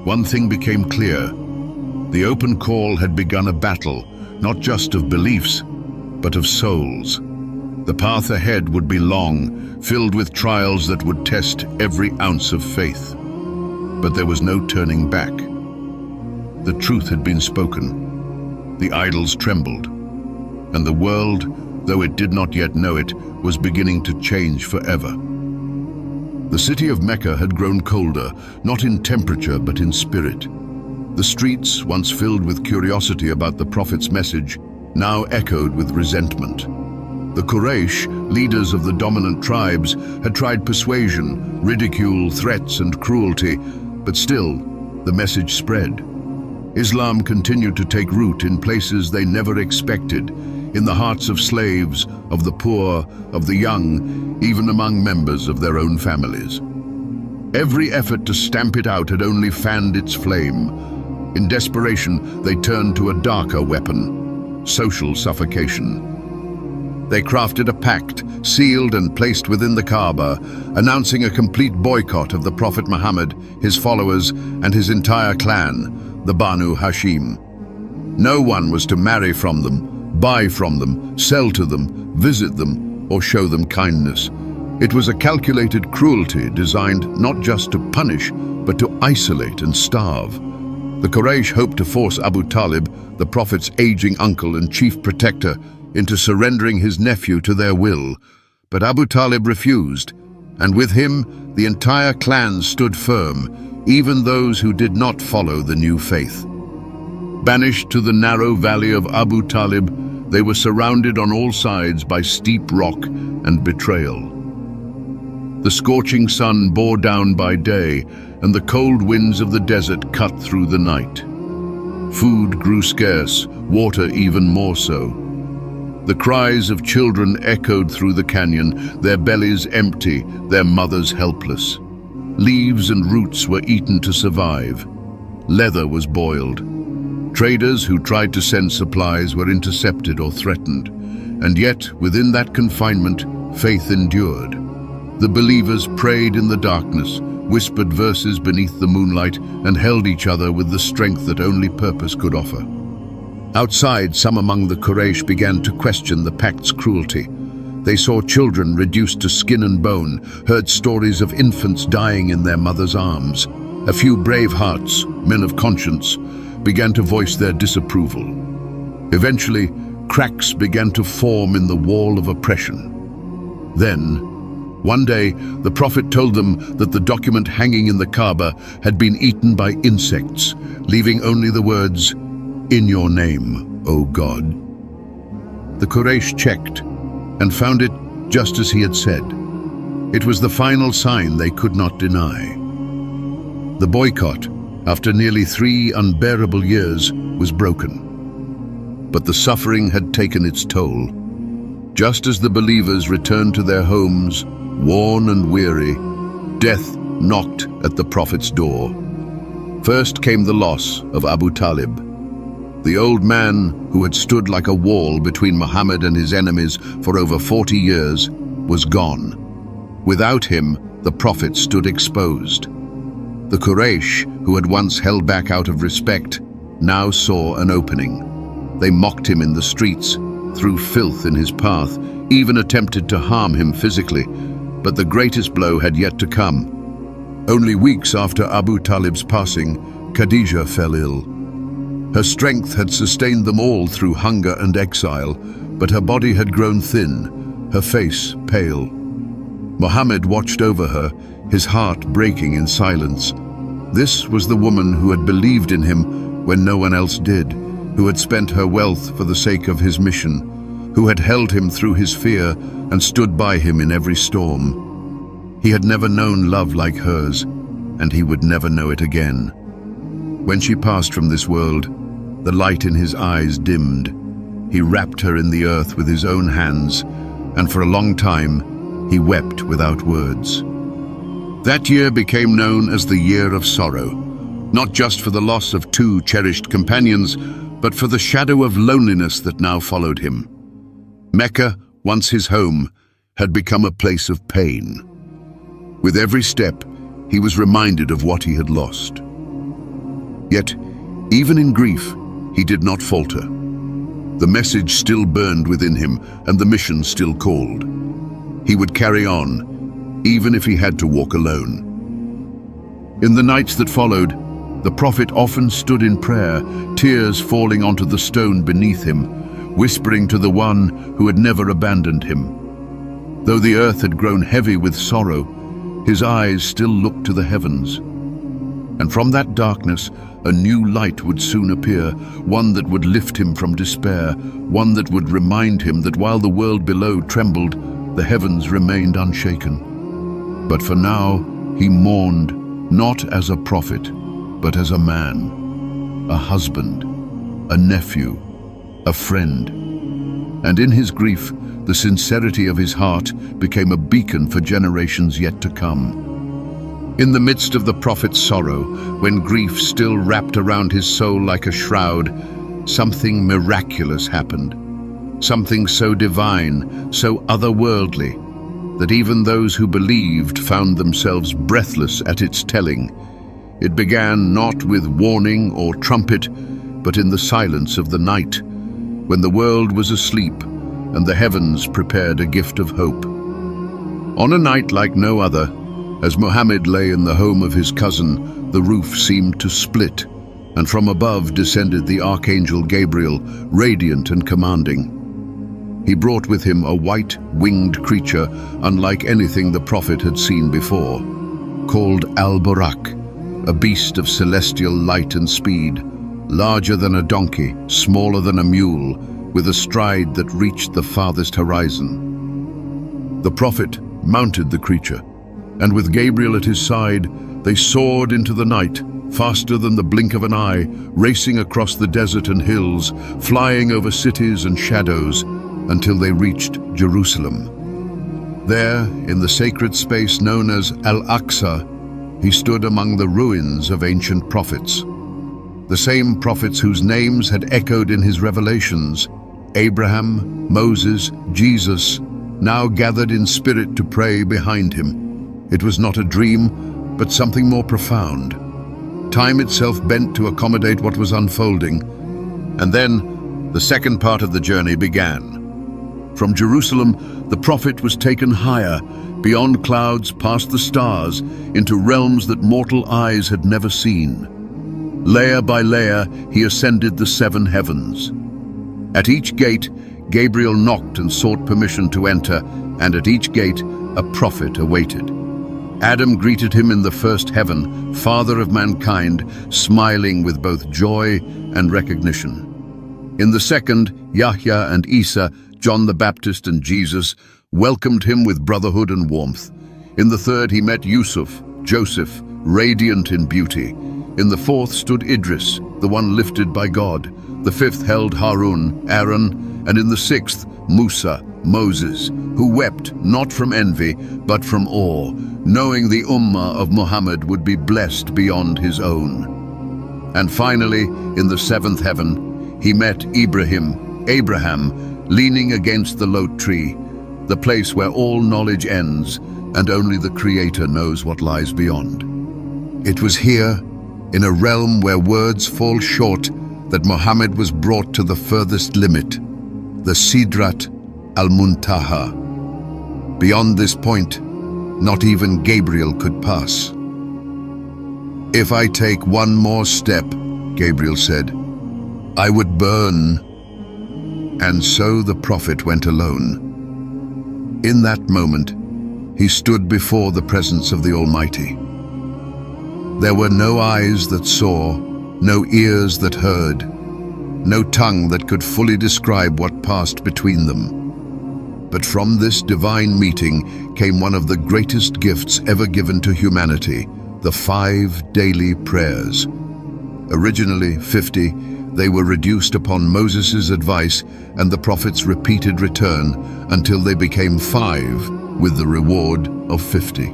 one thing became clear. The open call had begun a battle, not just of beliefs, but of souls. The path ahead would be long, filled with trials that would test every ounce of faith. But there was no turning back. The truth had been spoken. The idols trembled. And the world, though it did not yet know it, was beginning to change forever. The city of Mecca had grown colder, not in temperature but in spirit. The streets, once filled with curiosity about the Prophet's message, now echoed with resentment. The Quraysh, leaders of the dominant tribes, had tried persuasion, ridicule, threats, and cruelty, but still, the message spread. Islam continued to take root in places they never expected, in the hearts of slaves, of the poor, of the young, even among members of their own families. Every effort to stamp it out had only fanned its flame. In desperation, they turned to a darker weapon: social suffocation. They crafted a pact, sealed and placed within the Kaaba, announcing a complete boycott of the Prophet Muhammad, his followers, and his entire clan, the Banu Hashim. No one was to marry from them, buy from them, sell to them, visit them, or show them kindness. It was a calculated cruelty designed not just to punish, but to isolate and starve. The Quraysh hoped to force Abu Talib, the Prophet's aging uncle and chief protector, into surrendering his nephew to their will. But Abu Talib refused, and with him the entire clan stood firm, even those who did not follow the new faith. Banished to the narrow valley of Abu Talib, they were surrounded on all sides by steep rock and betrayal. The scorching sun bore down by day, and the cold winds of the desert cut through the night. Food grew scarce, water even more so. The cries of children echoed through the canyon, their bellies empty, their mothers helpless. Leaves and roots were eaten to survive. Leather was boiled. Traders who tried to send supplies were intercepted or threatened. And yet, within that confinement, faith endured. The believers prayed in the darkness, whispered verses beneath the moonlight, and held each other with the strength that only purpose could offer. Outside, some among the Quraysh began to question the pact's cruelty. They saw children reduced to skin and bone, heard stories of infants dying in their mother's arms. A few brave hearts, men of conscience, began to voice their disapproval. Eventually, cracks began to form in the wall of oppression. Then, one day, the Prophet told them that the document hanging in the Kaaba had been eaten by insects, leaving only the words, "In your name, O God." The Quraysh checked and found it just as he had said. It was the final sign they could not deny. The boycott, after nearly 3 unbearable years, was broken. But the suffering had taken its toll. Just as the believers returned to their homes, worn and weary, death knocked at the Prophet's door. First came the loss of Abu Talib. The old man, who had stood like a wall between Muhammad and his enemies for over 40 years, was gone. Without him, the Prophet stood exposed. The Quraysh, who had once held back out of respect, now saw an opening. They mocked him in the streets, threw filth in his path, even attempted to harm him physically. But the greatest blow had yet to come. Only weeks after Abu Talib's passing, Khadija fell ill. Her strength had sustained them all through hunger and exile, but her body had grown thin, her face pale. Muhammad watched over her, his heart breaking in silence. This was the woman who had believed in him when no one else did. who had spent her wealth for the sake of his mission, who had held him through his fear and stood by him in every storm. He had never known love like hers, and he would never know it again. When she passed from this world, the light in his eyes dimmed. He wrapped her in the earth with his own hands, and for a long time he wept without words. That year became known as the Year of Sorrow, not just for the loss of two cherished companions, but for the shadow of loneliness that now followed him. Mecca, once his home, had become a place of pain. With every step, he was reminded of what he had lost. Yet, even in grief, he did not falter. The message still burned within him, and the mission still called. He would carry on, even if he had to walk alone. In the nights that followed, the prophet often stood in prayer, tears falling onto the stone beneath him, whispering to the one who had never abandoned him. Though the earth had grown heavy with sorrow, his eyes still looked to the heavens. And from that darkness, a new light would soon appear, one that would lift him from despair, one that would remind him that while the world below trembled, the heavens remained unshaken. But for now, he mourned, not as a prophet, but as a man, a husband, a nephew, a friend. And in his grief, the sincerity of his heart became a beacon for generations yet to come. In the midst of the prophet's sorrow, when grief still wrapped around his soul like a shroud, something miraculous happened. Something so divine, so otherworldly, that even those who believed found themselves breathless at its telling. It began not with warning or trumpet, but in the silence of the night, when the world was asleep and the heavens prepared a gift of hope. On a night like no other, as Muhammad lay in the home of his cousin, the roof seemed to split, and from above descended the archangel Gabriel, radiant and commanding. He brought with him a white, winged creature, unlike anything the prophet had seen before, called Al-Burak, a beast of celestial light and speed, larger than a donkey, smaller than a mule, with a stride that reached the farthest horizon. The prophet mounted the creature, and with Gabriel at his side, they soared into the night, faster than the blink of an eye, racing across the desert and hills, flying over cities and shadows, until they reached Jerusalem. There, in the sacred space known as Al-Aqsa, he stood among the ruins of ancient prophets. The same prophets whose names had echoed in his revelations, Abraham, Moses, Jesus, now gathered in spirit to pray behind him. It was not a dream, but something more profound. Time itself bent to accommodate what was unfolding, and then the second part of the journey began. From Jerusalem, the prophet was taken higher, beyond clouds, past the stars, into realms that mortal eyes had never seen. Layer by layer, he ascended the 7 heavens. At each gate, Gabriel knocked and sought permission to enter, and at each gate, a prophet awaited. Adam greeted him in the first heaven, father of mankind, smiling with both joy and recognition. In the second, Yahya and Isa, John the Baptist and Jesus, welcomed him with brotherhood and warmth. In the third, he met Yusuf, Joseph, radiant in beauty. In the fourth stood Idris, the one lifted by God. The fifth held Harun, Aaron, and in the sixth, Musa, Moses, who wept not from envy, but from awe, knowing the ummah of Muhammad would be blessed beyond his own. And finally, in the 7th heaven, he met Abraham, leaning against the lote tree, the place where all knowledge ends, and only the Creator knows what lies beyond. It was here, in a realm where words fall short, that Muhammad was brought to the furthest limit, the Sidrat al-Muntaha. Beyond this point, not even Gabriel could pass. "If I take one more step," Gabriel said, "I would burn." And so the prophet went alone. In that moment, he stood before the presence of the Almighty. There were no eyes that saw, no ears that heard, no tongue that could fully describe what passed between them. But from this divine meeting came one of the greatest gifts ever given to humanity, the 5 daily prayers. Originally 50, they were reduced upon Moses' advice and the prophet's repeated return until they became 5, with the reward of 50.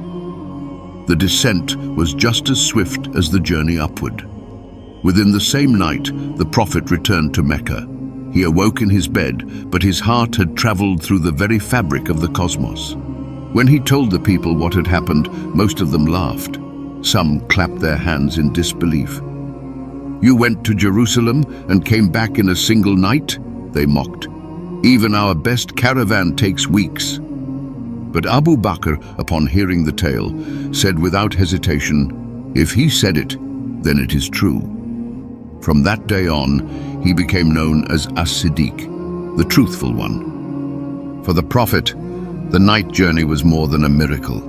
The descent was just as swift as the journey upward. Within the same night, the prophet returned to Mecca. He awoke in his bed, but his heart had traveled through the very fabric of the cosmos. When he told the people what had happened, most of them laughed. Some clapped their hands in disbelief. "You went to Jerusalem and came back in a single night?" they mocked. "Even our best caravan takes weeks." But Abu Bakr, upon hearing the tale, said without hesitation, "If he said it, then it is true." From that day on, he became known as As-Siddiq, the truthful one. For the prophet, the night journey was more than a miracle.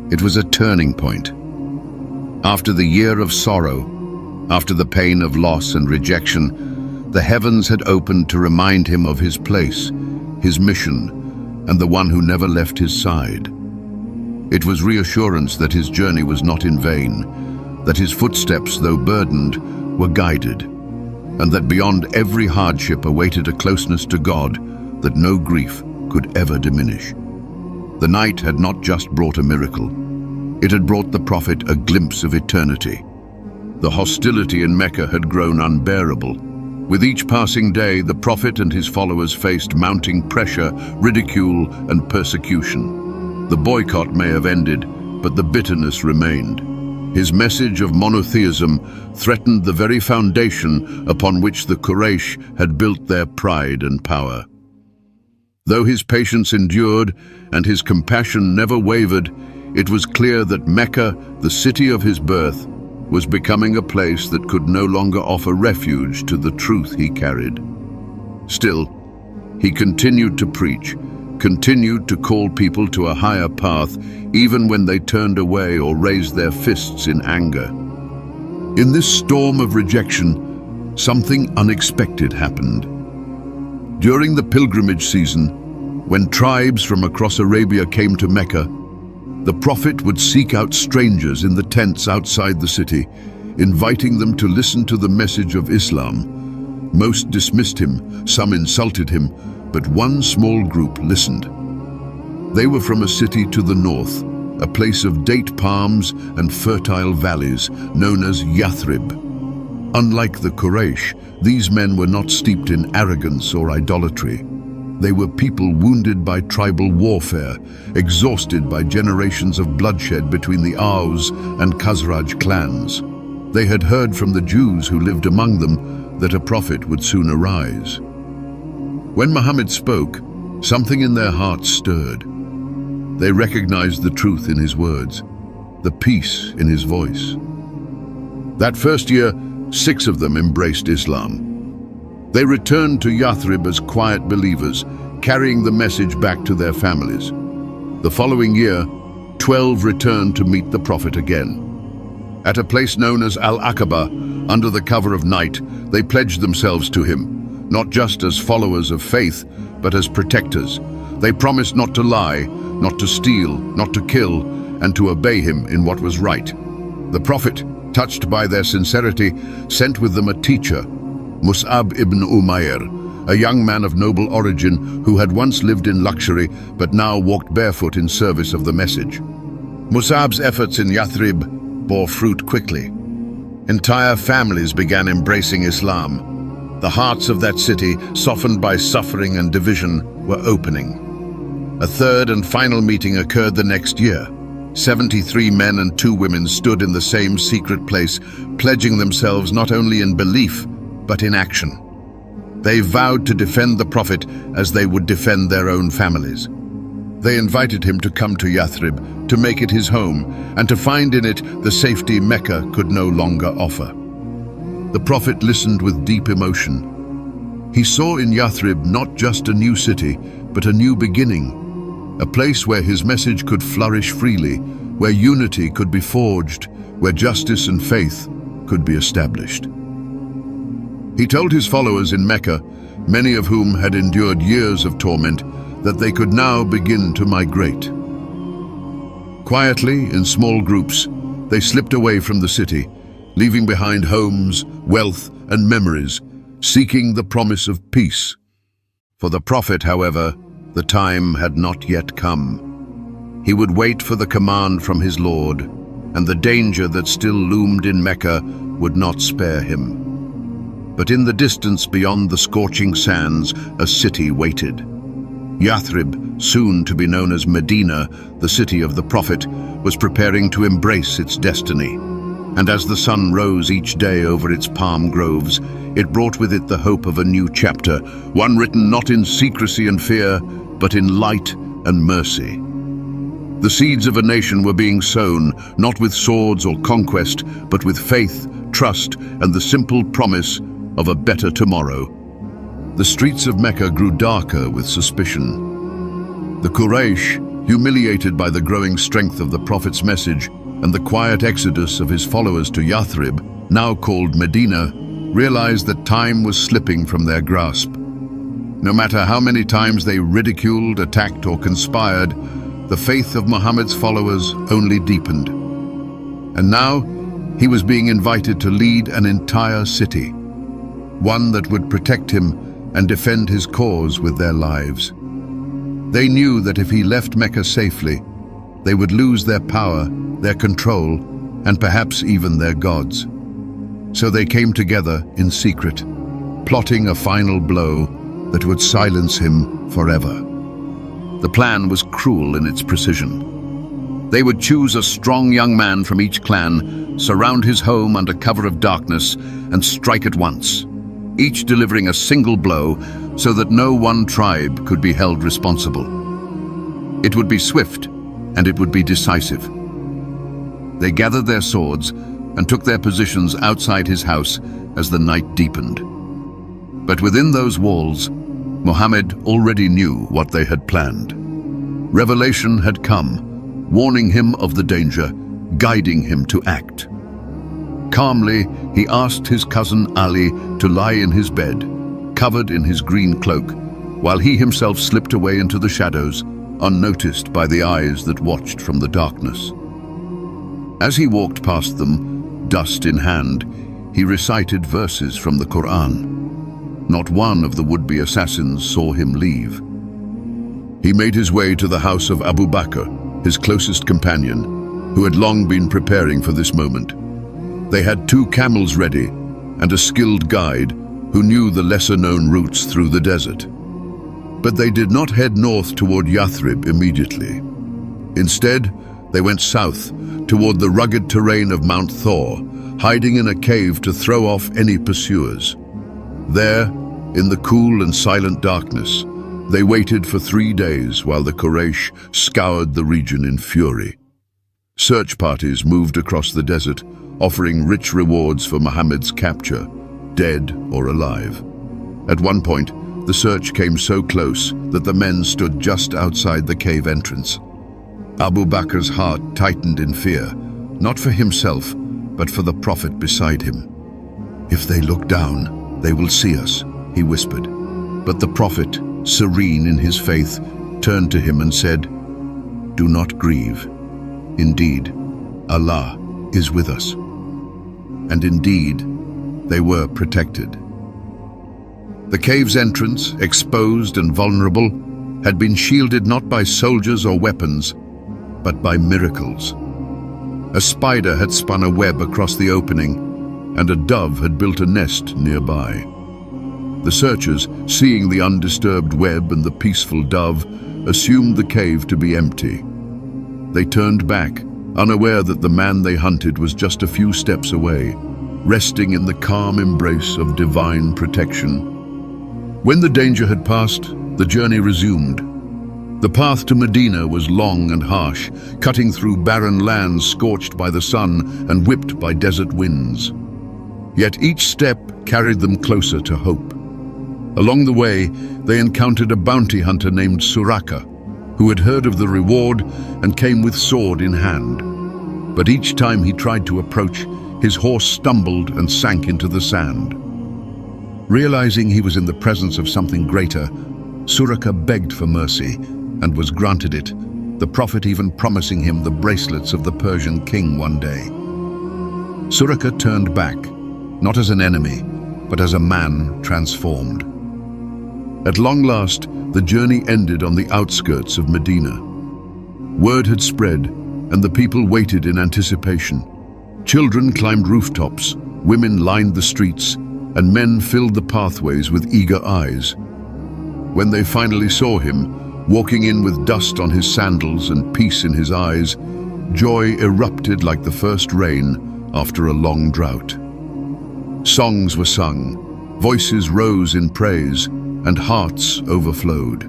It was a turning point. After the year of sorrow, after the pain of loss and rejection, the heavens had opened to remind him of his place, his mission, and the one who never left his side. It was reassurance that his journey was not in vain, that his footsteps, though burdened, were guided, and that beyond every hardship awaited a closeness to God that no grief could ever diminish. The night had not just brought a miracle, it had brought the prophet a glimpse of eternity. The hostility in Mecca had grown unbearable. With each passing day, the prophet and his followers faced mounting pressure, ridicule, and persecution. The boycott may have ended, but the bitterness remained. His message of monotheism threatened the very foundation upon which the Quraysh had built their pride and power. Though his patience endured and his compassion never wavered, it was clear that Mecca, the city of his birth, was becoming a place that could no longer offer refuge to the truth he carried. Still, he continued to preach, continued to call people to a higher path, even when they turned away or raised their fists in anger. In this storm of rejection, something unexpected happened. During the pilgrimage season, when tribes from across Arabia came to Mecca, the prophet would seek out strangers in the tents outside the city, inviting them to listen to the message of Islam. Most dismissed him, some insulted him, but one small group listened. They were from a city to the north, a place of date palms and fertile valleys known as Yathrib. Unlike the Quraysh, these men were not steeped in arrogance or idolatry. They were people wounded by tribal warfare, exhausted by generations of bloodshed between the Aus and Khazraj clans. They had heard from the Jews who lived among them that a prophet would soon arise. When Muhammad spoke, something in their hearts stirred. They recognized the truth in his words, the peace in his voice. That first year, 6 of them embraced Islam. They returned to Yathrib as quiet believers, carrying the message back to their families. The following year, 12 returned to meet the prophet again. At a place known as Al-Aqaba, under the cover of night, they pledged themselves to him, not just as followers of faith, but as protectors. They promised not to lie, not to steal, not to kill, and to obey him in what was right. The prophet, touched by their sincerity, sent with them a teacher, Mus'ab ibn Umayr, a young man of noble origin who had once lived in luxury but now walked barefoot in service of the message. Mus'ab's efforts in Yathrib bore fruit quickly. Entire families began embracing Islam. The hearts of that city, softened by suffering and division, were opening. A third and final meeting occurred the next year. 73 men and 2 women stood in the same secret place, pledging themselves not only in belief, but in action. They vowed to defend the prophet as they would defend their own families. They invited him to come to Yathrib, to make it his home, and to find in it the safety Mecca could no longer offer. The prophet listened with deep emotion. He saw in Yathrib not just a new city, but a new beginning, a place where his message could flourish freely, where unity could be forged, where justice and faith could be established. He told his followers in Mecca, many of whom had endured years of torment, that they could now begin to migrate. Quietly, in small groups, they slipped away from the city, leaving behind homes, wealth, and memories, seeking the promise of peace. For the Prophet, however, the time had not yet come. He would wait for the command from his Lord, and the danger that still loomed in Mecca would not spare him. But in the distance beyond the scorching sands, a city waited. Yathrib, soon to be known as Medina, the city of the Prophet, was preparing to embrace its destiny. And as the sun rose each day over its palm groves, it brought with it the hope of a new chapter, one written not in secrecy and fear, but in light and mercy. The seeds of a nation were being sown, not with swords or conquest, but with faith, trust, and the simple promise of a better tomorrow. The streets of Mecca grew darker with suspicion. The Quraysh, humiliated by the growing strength of the Prophet's message and the quiet exodus of his followers to Yathrib, now called Medina, realized that time was slipping from their grasp. No matter how many times they ridiculed, attacked, or conspired, the faith of Muhammad's followers only deepened. And now, he was being invited to lead an entire city, one that would protect him and defend his cause with their lives. They knew that if he left Mecca safely, they would lose their power, their control, and perhaps even their gods. So they came together in secret, plotting a final blow that would silence him forever. The plan was cruel in its precision. They would choose a strong young man from each clan, surround his home under cover of darkness, and strike at once, each delivering a single blow so that no one tribe could be held responsible. It would be swift, and it would be decisive. They gathered their swords and took their positions outside his house as the night deepened. But within those walls, Muhammad already knew what they had planned. Revelation had come, warning him of the danger, guiding him to act. Calmly, he asked his cousin Ali to lie in his bed, covered in his green cloak, while he himself slipped away into the shadows, unnoticed by the eyes that watched from the darkness. As he walked past them, dust in hand, he recited verses from the Quran. Not one of the would-be assassins saw him leave. He made his way to the house of Abu Bakr, his closest companion, who had long been preparing for this moment. They had 2 camels ready and a skilled guide who knew the lesser-known routes through the desert. But they did not head north toward Yathrib immediately. Instead, they went south toward the rugged terrain of Mount Thor, hiding in a cave to throw off any pursuers. There, in the cool and silent darkness, they waited for 3 days while the Quraysh scoured the region in fury. Search parties moved across the desert, offering rich rewards for Muhammad's capture, dead or alive. At one point, the search came so close that the men stood just outside the cave entrance. Abu Bakr's heart tightened in fear, not for himself, but for the Prophet beside him. "If they look down, they will see us," he whispered. But the Prophet, serene in his faith, turned to him and said, "Do not grieve. Indeed, Allah is with us." And indeed, they were protected. The cave's entrance, exposed and vulnerable, had been shielded not by soldiers or weapons, but by miracles. A spider had spun a web across the opening, and a dove had built a nest nearby. The searchers, seeing the undisturbed web and the peaceful dove, assumed the cave to be empty. They turned back, unaware that the man they hunted was just a few steps away, resting in the calm embrace of divine protection. When the danger had passed, the journey resumed. The path to Medina was long and harsh, cutting through barren lands scorched by the sun and whipped by desert winds. Yet each step carried them closer to hope. Along the way, they encountered a bounty hunter named Suraka, who had heard of the reward and came with sword in hand. But each time he tried to approach, his horse stumbled and sank into the sand. Realizing he was in the presence of something greater, Suraka begged for mercy and was granted it, the prophet even promising him the bracelets of the Persian king one day. Suraka turned back, not as an enemy, but as a man transformed. At long last, the journey ended on the outskirts of Medina. Word had spread, and the people waited in anticipation. Children climbed rooftops, women lined the streets, and men filled the pathways with eager eyes. When they finally saw him, walking in with dust on his sandals and peace in his eyes, joy erupted like the first rain after a long drought. Songs were sung, voices rose in praise, and hearts overflowed.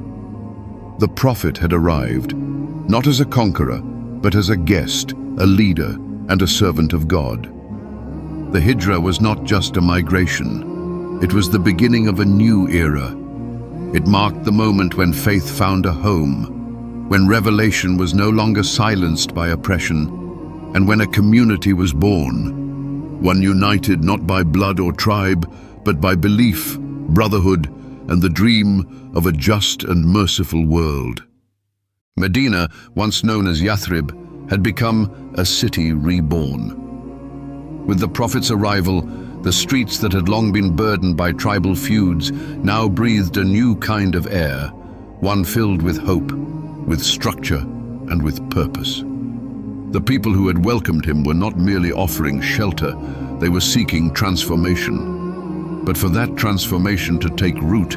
The prophet had arrived, not as a conqueror, but as a guest, a leader, and a servant of God. The Hijra was not just a migration. It was the beginning of a new era. It marked the moment when faith found a home, when revelation was no longer silenced by oppression, and when a community was born, one united not by blood or tribe, but by belief, brotherhood, and the dream of a just and merciful world. Medina, once known as Yathrib, had become a city reborn. With the Prophet's arrival, the streets that had long been burdened by tribal feuds now breathed a new kind of air, one filled with hope, with structure, and with purpose. The people who had welcomed him were not merely offering shelter, they were seeking transformation. But for that transformation to take root,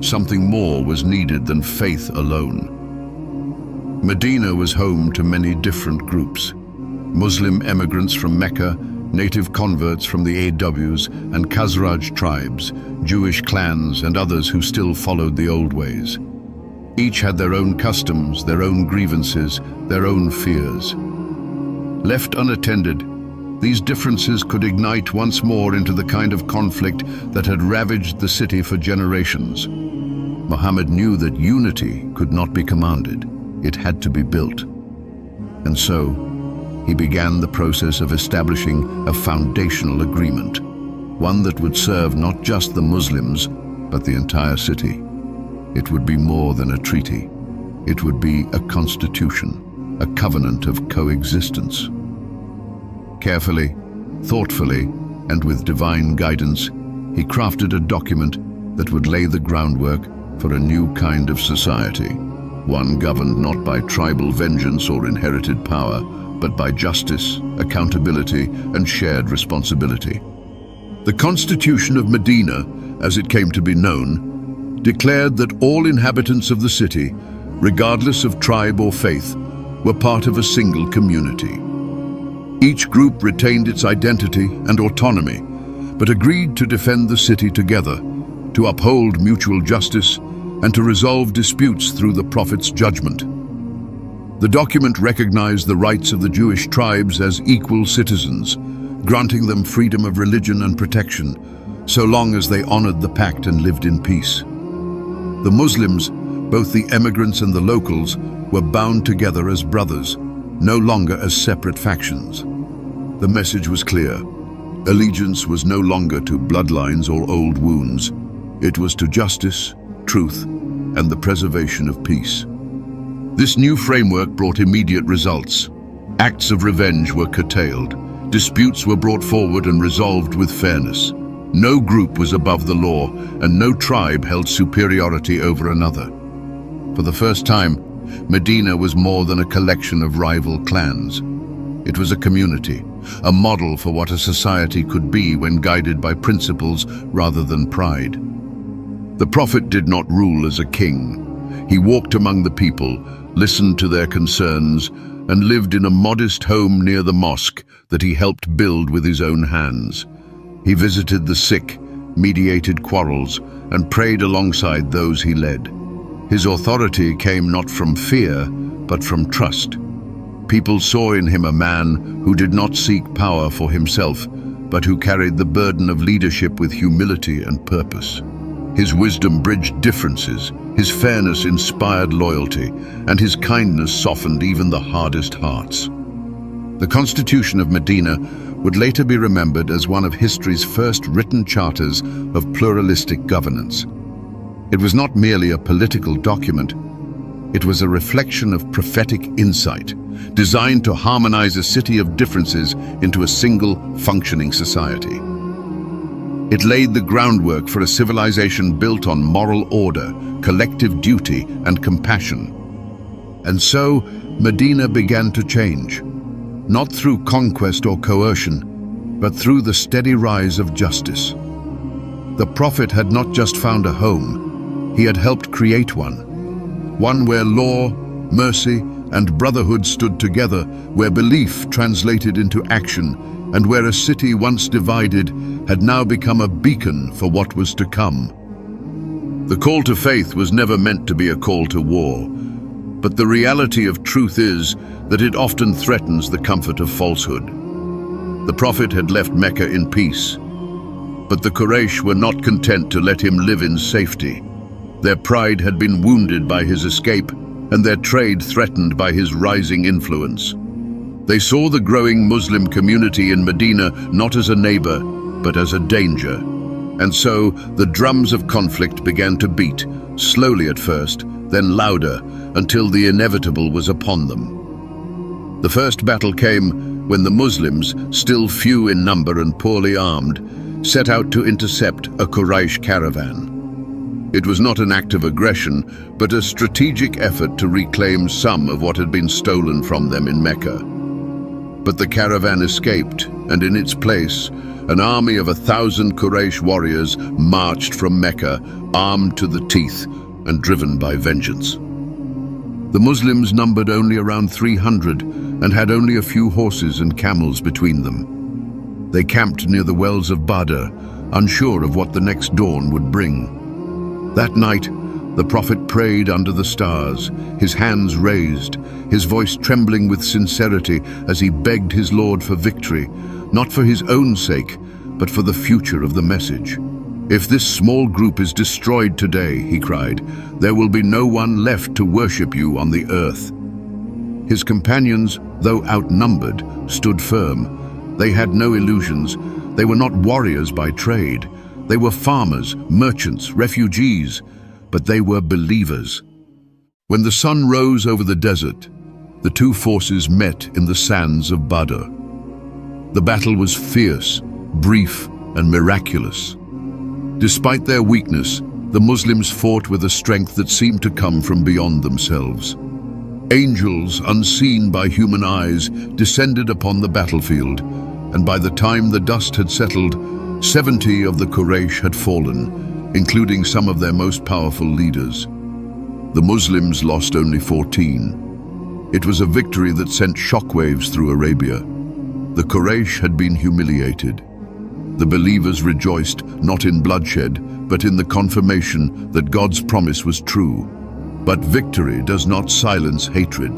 something more was needed than faith alone. Medina was home to many different groups. Muslim emigrants from Mecca, native converts from the AWs and Khazraj tribes, Jewish clans and others who still followed the old ways. Each had their own customs, their own grievances, their own fears. Left unattended, these differences could ignite once more into the kind of conflict that had ravaged the city for generations. Muhammad knew that unity could not be commanded, it had to be built. And so, he began the process of establishing a foundational agreement, one that would serve not just the Muslims, but the entire city. It would be more than a treaty. It would be a constitution, a covenant of coexistence. Carefully, thoughtfully, and with divine guidance, he crafted a document that would lay the groundwork for a new kind of society, one governed not by tribal vengeance or inherited power, but by justice, accountability, and shared responsibility. The Constitution of Medina, as it came to be known, declared that all inhabitants of the city, regardless of tribe or faith, were part of a single community. Each group retained its identity and autonomy, but agreed to defend the city together, to uphold mutual justice, and to resolve disputes through the Prophet's judgment. The document recognized the rights of the Jewish tribes as equal citizens, granting them freedom of religion and protection, so long as they honored the pact and lived in peace. The Muslims, both the emigrants and the locals, were bound together as brothers, no longer as separate factions. The message was clear. Allegiance was no longer to bloodlines or old wounds. It was to justice, truth, and the preservation of peace. This new framework brought immediate results. Acts of revenge were curtailed. Disputes were brought forward and resolved with fairness. No group was above the law, and no tribe held superiority over another. For the first time, Medina was more than a collection of rival clans. It was a community, a model for what a society could be when guided by principles rather than pride. The Prophet did not rule as a king. He walked among the people, listened to their concerns, and lived in a modest home near the mosque that he helped build with his own hands. He visited the sick, mediated quarrels, and prayed alongside those he led. His authority came not from fear, but from trust. People saw in him a man who did not seek power for himself, but who carried the burden of leadership with humility and purpose. His wisdom bridged differences, his fairness inspired loyalty, and his kindness softened even the hardest hearts. The Constitution of Medina would later be remembered as one of history's first written charters of pluralistic governance. It was not merely a political document. It was a reflection of prophetic insight, designed to harmonize a city of differences into a single, functioning society. It laid the groundwork for a civilization built on moral order, collective duty, and compassion. And so, Medina began to change, not through conquest or coercion, but through the steady rise of justice. The Prophet had not just found a home, he had helped create one where law, mercy, and brotherhood stood together, where belief translated into action, and where a city once divided had now become a beacon for what was to come. The call to faith was never meant to be a call to war, but the reality of truth is that it often threatens the comfort of falsehood. The Prophet had left Mecca in peace, but the Quraysh were not content to let him live in safety. Their pride had been wounded by his escape, and their trade threatened by his rising influence. They saw the growing Muslim community in Medina not as a neighbor, but as a danger. And so the drums of conflict began to beat, slowly at first, then louder, until the inevitable was upon them. The first battle came when the Muslims, still few in number and poorly armed, set out to intercept a Quraysh caravan. It was not an act of aggression, but a strategic effort to reclaim some of what had been stolen from them in Mecca. But the caravan escaped, and in its place, an army of 1,000 Quraysh warriors marched from Mecca, armed to the teeth and driven by vengeance. The Muslims numbered only around 300 and had only a few horses and camels between them. They camped near the wells of Badr, unsure of what the next dawn would bring. That night, the Prophet prayed under the stars, his hands raised, his voice trembling with sincerity as he begged his Lord for victory, not for his own sake, but for the future of the message. "If this small group is destroyed today," he cried, "there will be no one left to worship you on the earth." His companions, though outnumbered, stood firm. They had no illusions. They were not warriors by trade. They were farmers, merchants, refugees, but they were believers. When the sun rose over the desert, the two forces met in the sands of Badr. The battle was fierce, brief, and miraculous. Despite their weakness, the Muslims fought with a strength that seemed to come from beyond themselves. Angels, unseen by human eyes, descended upon the battlefield, and by the time the dust had settled, 70 of the Quraysh had fallen, including some of their most powerful leaders. The Muslims lost only 14. It was a victory that sent shockwaves through Arabia. The Quraysh had been humiliated. The believers rejoiced not in bloodshed, but in the confirmation that God's promise was true. But victory does not silence hatred.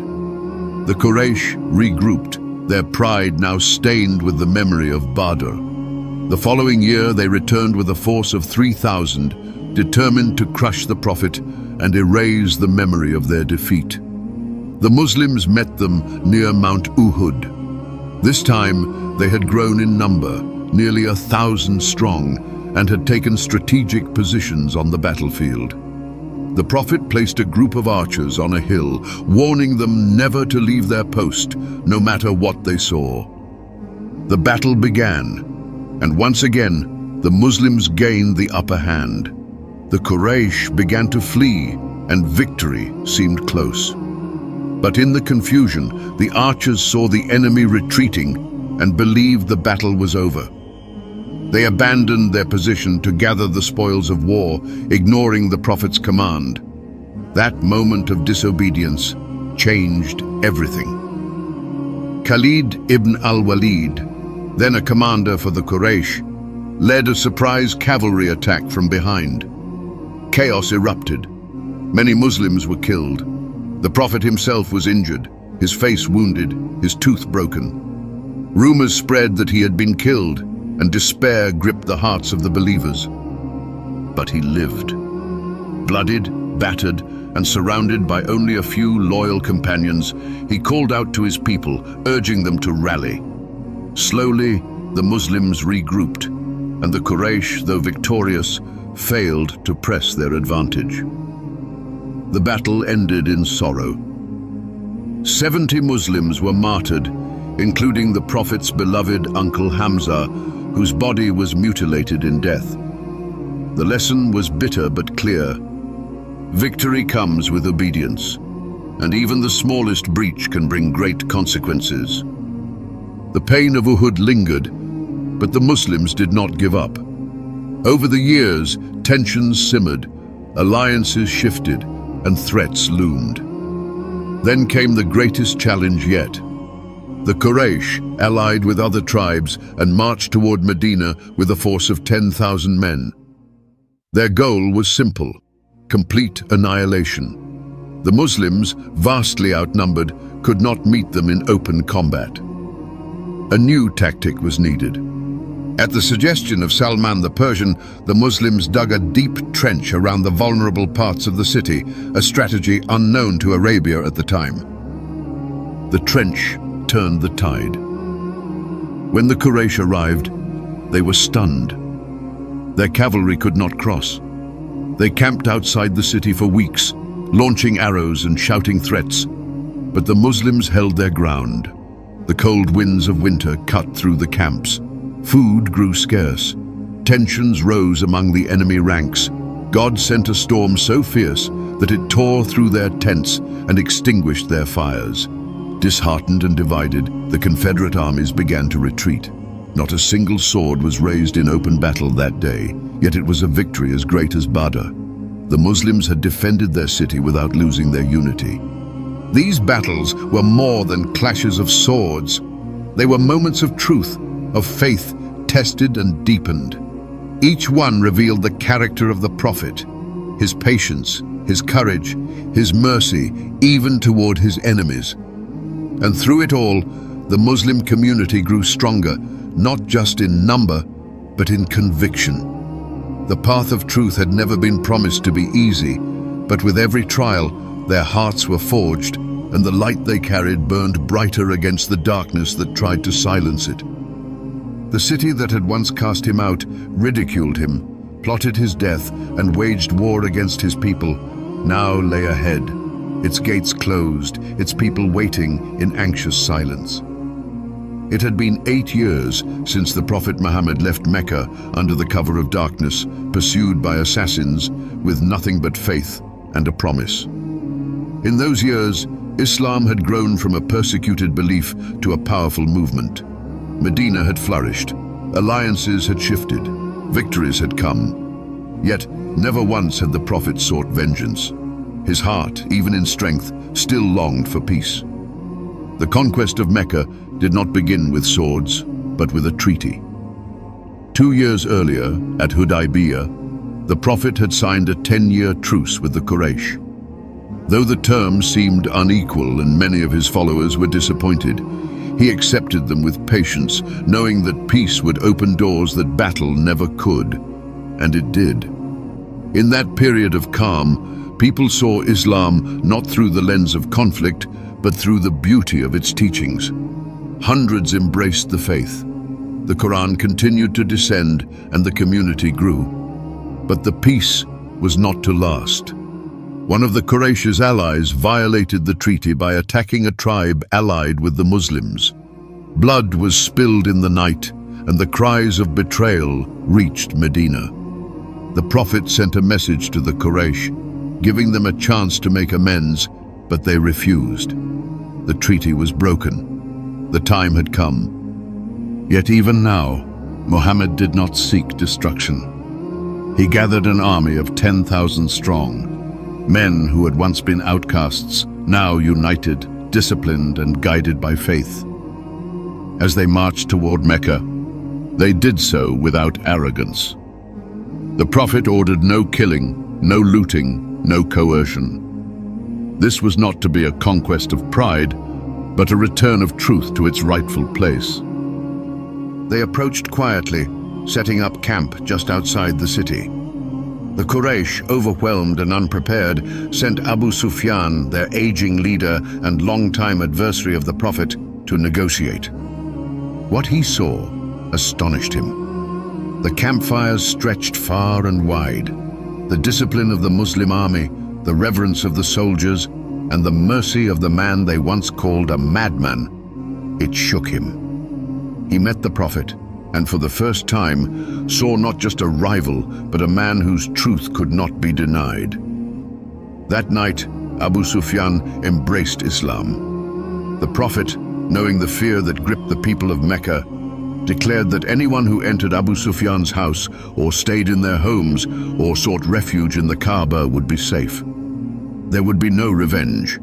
The Quraysh regrouped, their pride now stained with the memory of Badr. The following year, they returned with a force of 3,000, determined to crush the Prophet and erase the memory of their defeat. The Muslims met them near Mount Uhud. This time, they had grown in number, nearly 1,000 strong, and had taken strategic positions on the battlefield. The Prophet placed a group of archers on a hill, warning them never to leave their post, no matter what they saw. The battle began, and once again, the Muslims gained the upper hand. The Quraysh began to flee, and victory seemed close. But in the confusion, the archers saw the enemy retreating and believed the battle was over. They abandoned their position to gather the spoils of war, ignoring the Prophet's command. That moment of disobedience changed everything. Khalid ibn al-Walid, then a commander for the Quraysh, led a surprise cavalry attack from behind. Chaos erupted. Many Muslims were killed. The Prophet himself was injured, his face wounded, his tooth broken. Rumors spread that he had been killed, and despair gripped the hearts of the believers. But he lived. Blooded, battered, and surrounded by only a few loyal companions, he called out to his people, urging them to rally. Slowly, the Muslims regrouped, and the Quraysh, though victorious, failed to press their advantage. The battle ended in sorrow. 70 Muslims were martyred, including the Prophet's beloved uncle Hamza, whose body was mutilated in death. The lesson was bitter but clear. Victory comes with obedience, and even the smallest breach can bring great consequences. The pain of Uhud lingered, but the Muslims did not give up. Over the years, tensions simmered, alliances shifted, and threats loomed. Then came the greatest challenge yet. The Quraysh allied with other tribes and marched toward Medina with a force of 10,000 men. Their goal was simple: complete annihilation. The Muslims, vastly outnumbered, could not meet them in open combat. A new tactic was needed. At the suggestion of Salman the Persian, the Muslims dug a deep trench around the vulnerable parts of the city, a strategy unknown to Arabia at the time. The trench turned the tide. When the Quraysh arrived, they were stunned. Their cavalry could not cross. They camped outside the city for weeks, launching arrows and shouting threats. But the Muslims held their ground. The cold winds of winter cut through the camps. Food grew scarce. Tensions rose among the enemy ranks. God sent a storm so fierce that it tore through their tents and extinguished their fires. Disheartened and divided, the Confederate armies began to retreat. Not a single sword was raised in open battle that day, yet it was a victory as great as Badr. The Muslims had defended their city without losing their unity. These battles were more than clashes of swords. They were moments of truth, of faith, tested and deepened. Each one revealed the character of the Prophet, his patience, his courage, his mercy, even toward his enemies. And through it all, the Muslim community grew stronger, not just in number, but in conviction. The path of truth had never been promised to be easy, but with every trial, their hearts were forged, and the light they carried burned brighter against the darkness that tried to silence it. The city that had once cast him out ridiculed him, plotted his death, and waged war against his people, now lay ahead, its gates closed, its people waiting in anxious silence. It had been 8 years since the Prophet Muhammad left Mecca under the cover of darkness, pursued by assassins with nothing but faith and a promise. In those years, Islam had grown from a persecuted belief to a powerful movement. Medina had flourished, alliances had shifted, victories had come. Yet, never once had the Prophet sought vengeance. His heart, even in strength, still longed for peace. The conquest of Mecca did not begin with swords, but with a treaty. 2 years earlier, at Hudaybiyah, the Prophet had signed a 10-year truce with the Quraysh. Though the terms seemed unequal and many of his followers were disappointed, he accepted them with patience, knowing that peace would open doors that battle never could. And it did. In that period of calm, people saw Islam not through the lens of conflict, but through the beauty of its teachings. Hundreds embraced the faith. The Quran continued to descend and the community grew. But the peace was not to last. One of the Quraysh's allies violated the treaty by attacking a tribe allied with the Muslims. Blood was spilled in the night, and the cries of betrayal reached Medina. The Prophet sent a message to the Quraysh, giving them a chance to make amends, but they refused. The treaty was broken. The time had come. Yet even now, Muhammad did not seek destruction. He gathered an army of 10,000 strong, men who had once been outcasts, now united, disciplined, and guided by faith. As they marched toward Mecca, they did so without arrogance. The Prophet ordered no killing, no looting, no coercion. This was not to be a conquest of pride, but a return of truth to its rightful place. They approached quietly, setting up camp just outside the city. The Quraysh, overwhelmed and unprepared, sent Abu Sufyan, their aging leader and longtime adversary of the Prophet, to negotiate. What he saw astonished him. The campfires stretched far and wide. The discipline of the Muslim army, the reverence of the soldiers, and the mercy of the man they once called a madman, it shook him. He met the Prophet, and for the first time saw not just a rival, but a man whose truth could not be denied. That night, Abu Sufyan embraced Islam. The Prophet, knowing the fear that gripped the people of Mecca, declared that anyone who entered Abu Sufyan's house or stayed in their homes or sought refuge in the Kaaba would be safe. There would be no revenge.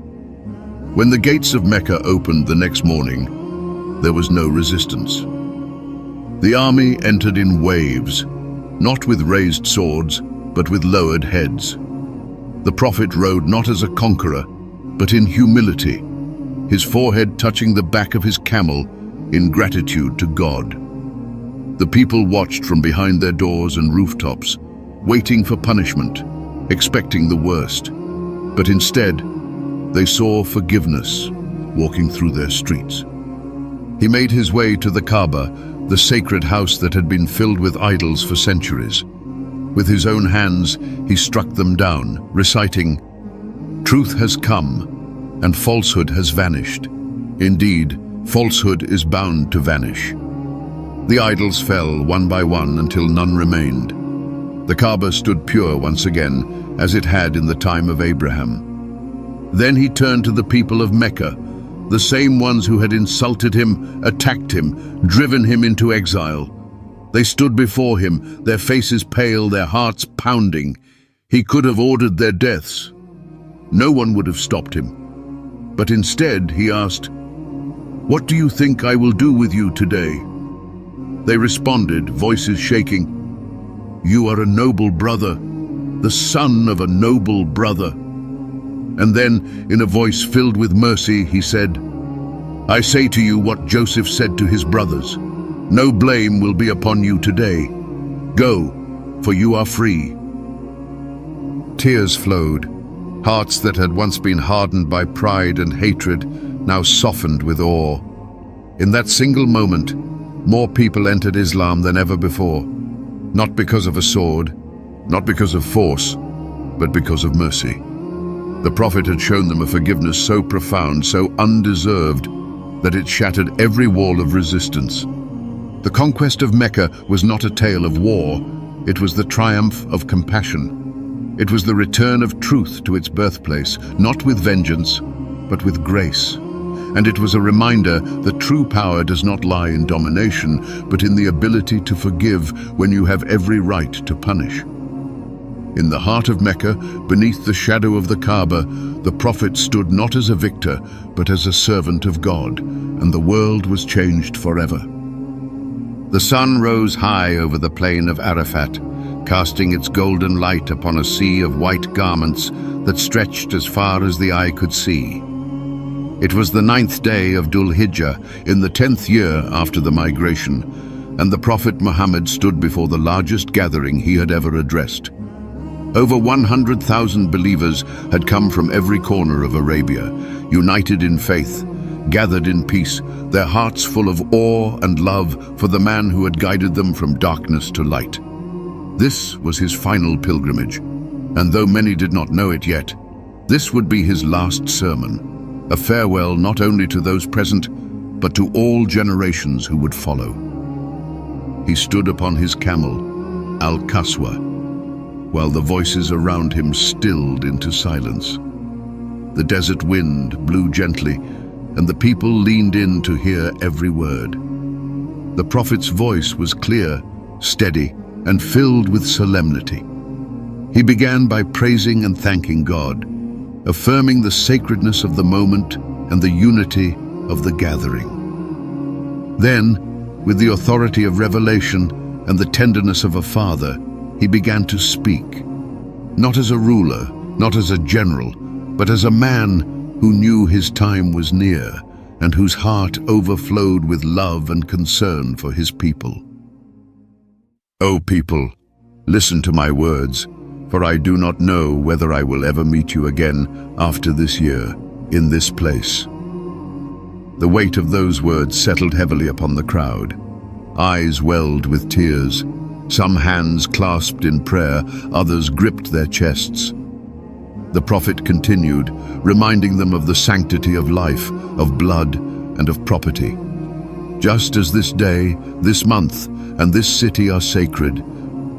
When the gates of Mecca opened the next morning, there was no resistance. The army entered in waves, not with raised swords, but with lowered heads. The Prophet rode not as a conqueror, but in humility, his forehead touching the back of his camel in gratitude to God. The people watched from behind their doors and rooftops, waiting for punishment, expecting the worst. But instead, they saw forgiveness walking through their streets. He made his way to the Kaaba, the sacred house that had been filled with idols for centuries. With his own hands, he struck them down, reciting, "Truth has come, and falsehood has vanished. Indeed, falsehood is bound to vanish." The idols fell one by one until none remained. The Kaaba stood pure once again, as it had in the time of Abraham. Then he turned to the people of Mecca, the same ones who had insulted him, attacked him, driven him into exile. They stood before him, their faces pale, their hearts pounding. He could have ordered their deaths. No one would have stopped him. But instead, he asked, "What do you think I will do with you today?" They responded, voices shaking, "You are a noble brother, the son of a noble brother." And then, in a voice filled with mercy, he said, "I say to you what Joseph said to his brothers, no blame will be upon you today. Go, for you are free." Tears flowed. Hearts that had once been hardened by pride and hatred now softened with awe. In that single moment, more people entered Islam than ever before, not because of a sword, not because of force, but because of mercy. The Prophet had shown them a forgiveness so profound, so undeserved, that it shattered every wall of resistance. The conquest of Mecca was not a tale of war, it was the triumph of compassion. It was the return of truth to its birthplace, not with vengeance, but with grace. And it was a reminder that true power does not lie in domination, but in the ability to forgive when you have every right to punish. In the heart of Mecca, beneath the shadow of the Kaaba, the Prophet stood not as a victor, but as a servant of God, and the world was changed forever. The sun rose high over the plain of Arafat, casting its golden light upon a sea of white garments that stretched as far as the eye could see. It was the 9th day of Dhul Hijjah, in the 10th year after the migration, and the Prophet Muhammad stood before the largest gathering he had ever addressed. Over 100,000 believers had come from every corner of Arabia, united in faith, gathered in peace, their hearts full of awe and love for the man who had guided them from darkness to light. This was his final pilgrimage, and though many did not know it yet, this would be his last sermon, a farewell not only to those present, but to all generations who would follow. He stood upon his camel, Al-Qaswa, while the voices around him stilled into silence. The desert wind blew gently, and the people leaned in to hear every word. The Prophet's voice was clear, steady, and filled with solemnity. He began by praising and thanking God, affirming the sacredness of the moment and the unity of the gathering. Then, with the authority of revelation and the tenderness of a father, he began to speak, not as a ruler, not as a general, but as a man who knew his time was near and whose heart overflowed with love and concern for his people. "O people, listen to my words, for I do not know whether I will ever meet you again after this year, in this place." The weight of those words settled heavily upon the crowd. Eyes welled with tears. Some hands clasped in prayer, others gripped their chests. The prophet continued, reminding them of the sanctity of life, of blood, and of property. "Just as this day, this month, and this city are sacred,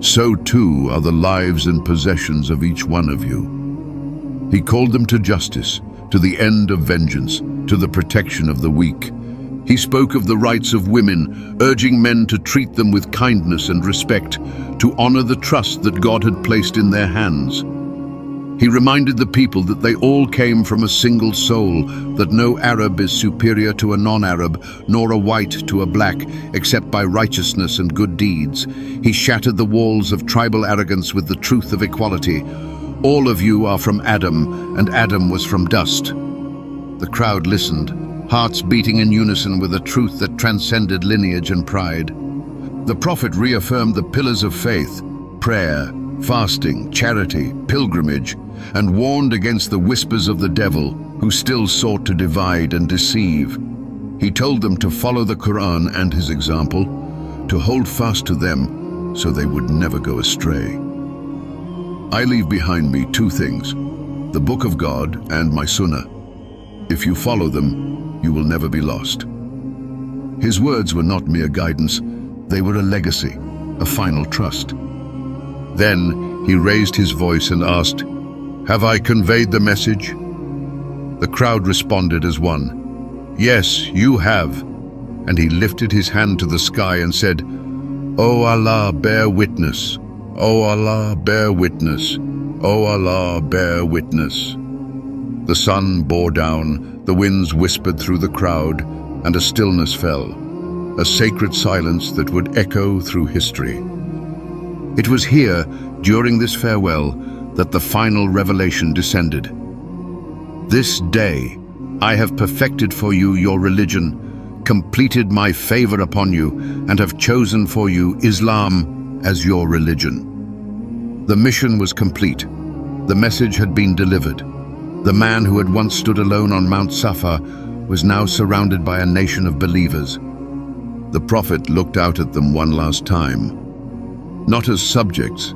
so too are the lives and possessions of each one of you." He called them to justice, to the end of vengeance, to the protection of the weak. He spoke of the rights of women, urging men to treat them with kindness and respect, to honor the trust that God had placed in their hands. He reminded the people that they all came from a single soul, that no Arab is superior to a non-Arab, nor a white to a black, except by righteousness and good deeds. He shattered the walls of tribal arrogance with the truth of equality. "All of you are from Adam, and Adam was from dust." The crowd listened, hearts beating in unison with a truth that transcended lineage and pride. The prophet reaffirmed the pillars of faith: prayer, fasting, charity, pilgrimage, and warned against the whispers of the devil, who still sought to divide and deceive. He told them to follow the Quran and his example, to hold fast to them so they would never go astray. "I leave behind me two things, the Book of God and my Sunnah. If you follow them, you will never be lost." His words were not mere guidance, they were a legacy, a final trust. Then he raised his voice and asked, "Have I conveyed the message?" The crowd responded as one, "Yes, you have." And he lifted his hand to the sky and said, "O Allah, bear witness. O Allah, bear witness. O Allah, bear witness." The sun bore down, the winds whispered through the crowd, and a stillness fell, a sacred silence that would echo through history. It was here, during this farewell, that the final revelation descended. "This day I have perfected for you your religion, completed my favor upon you, and have chosen for you Islam as your religion." The mission was complete. The message had been delivered. The man who had once stood alone on Mount Safa was now surrounded by a nation of believers. The prophet looked out at them one last time, not as subjects,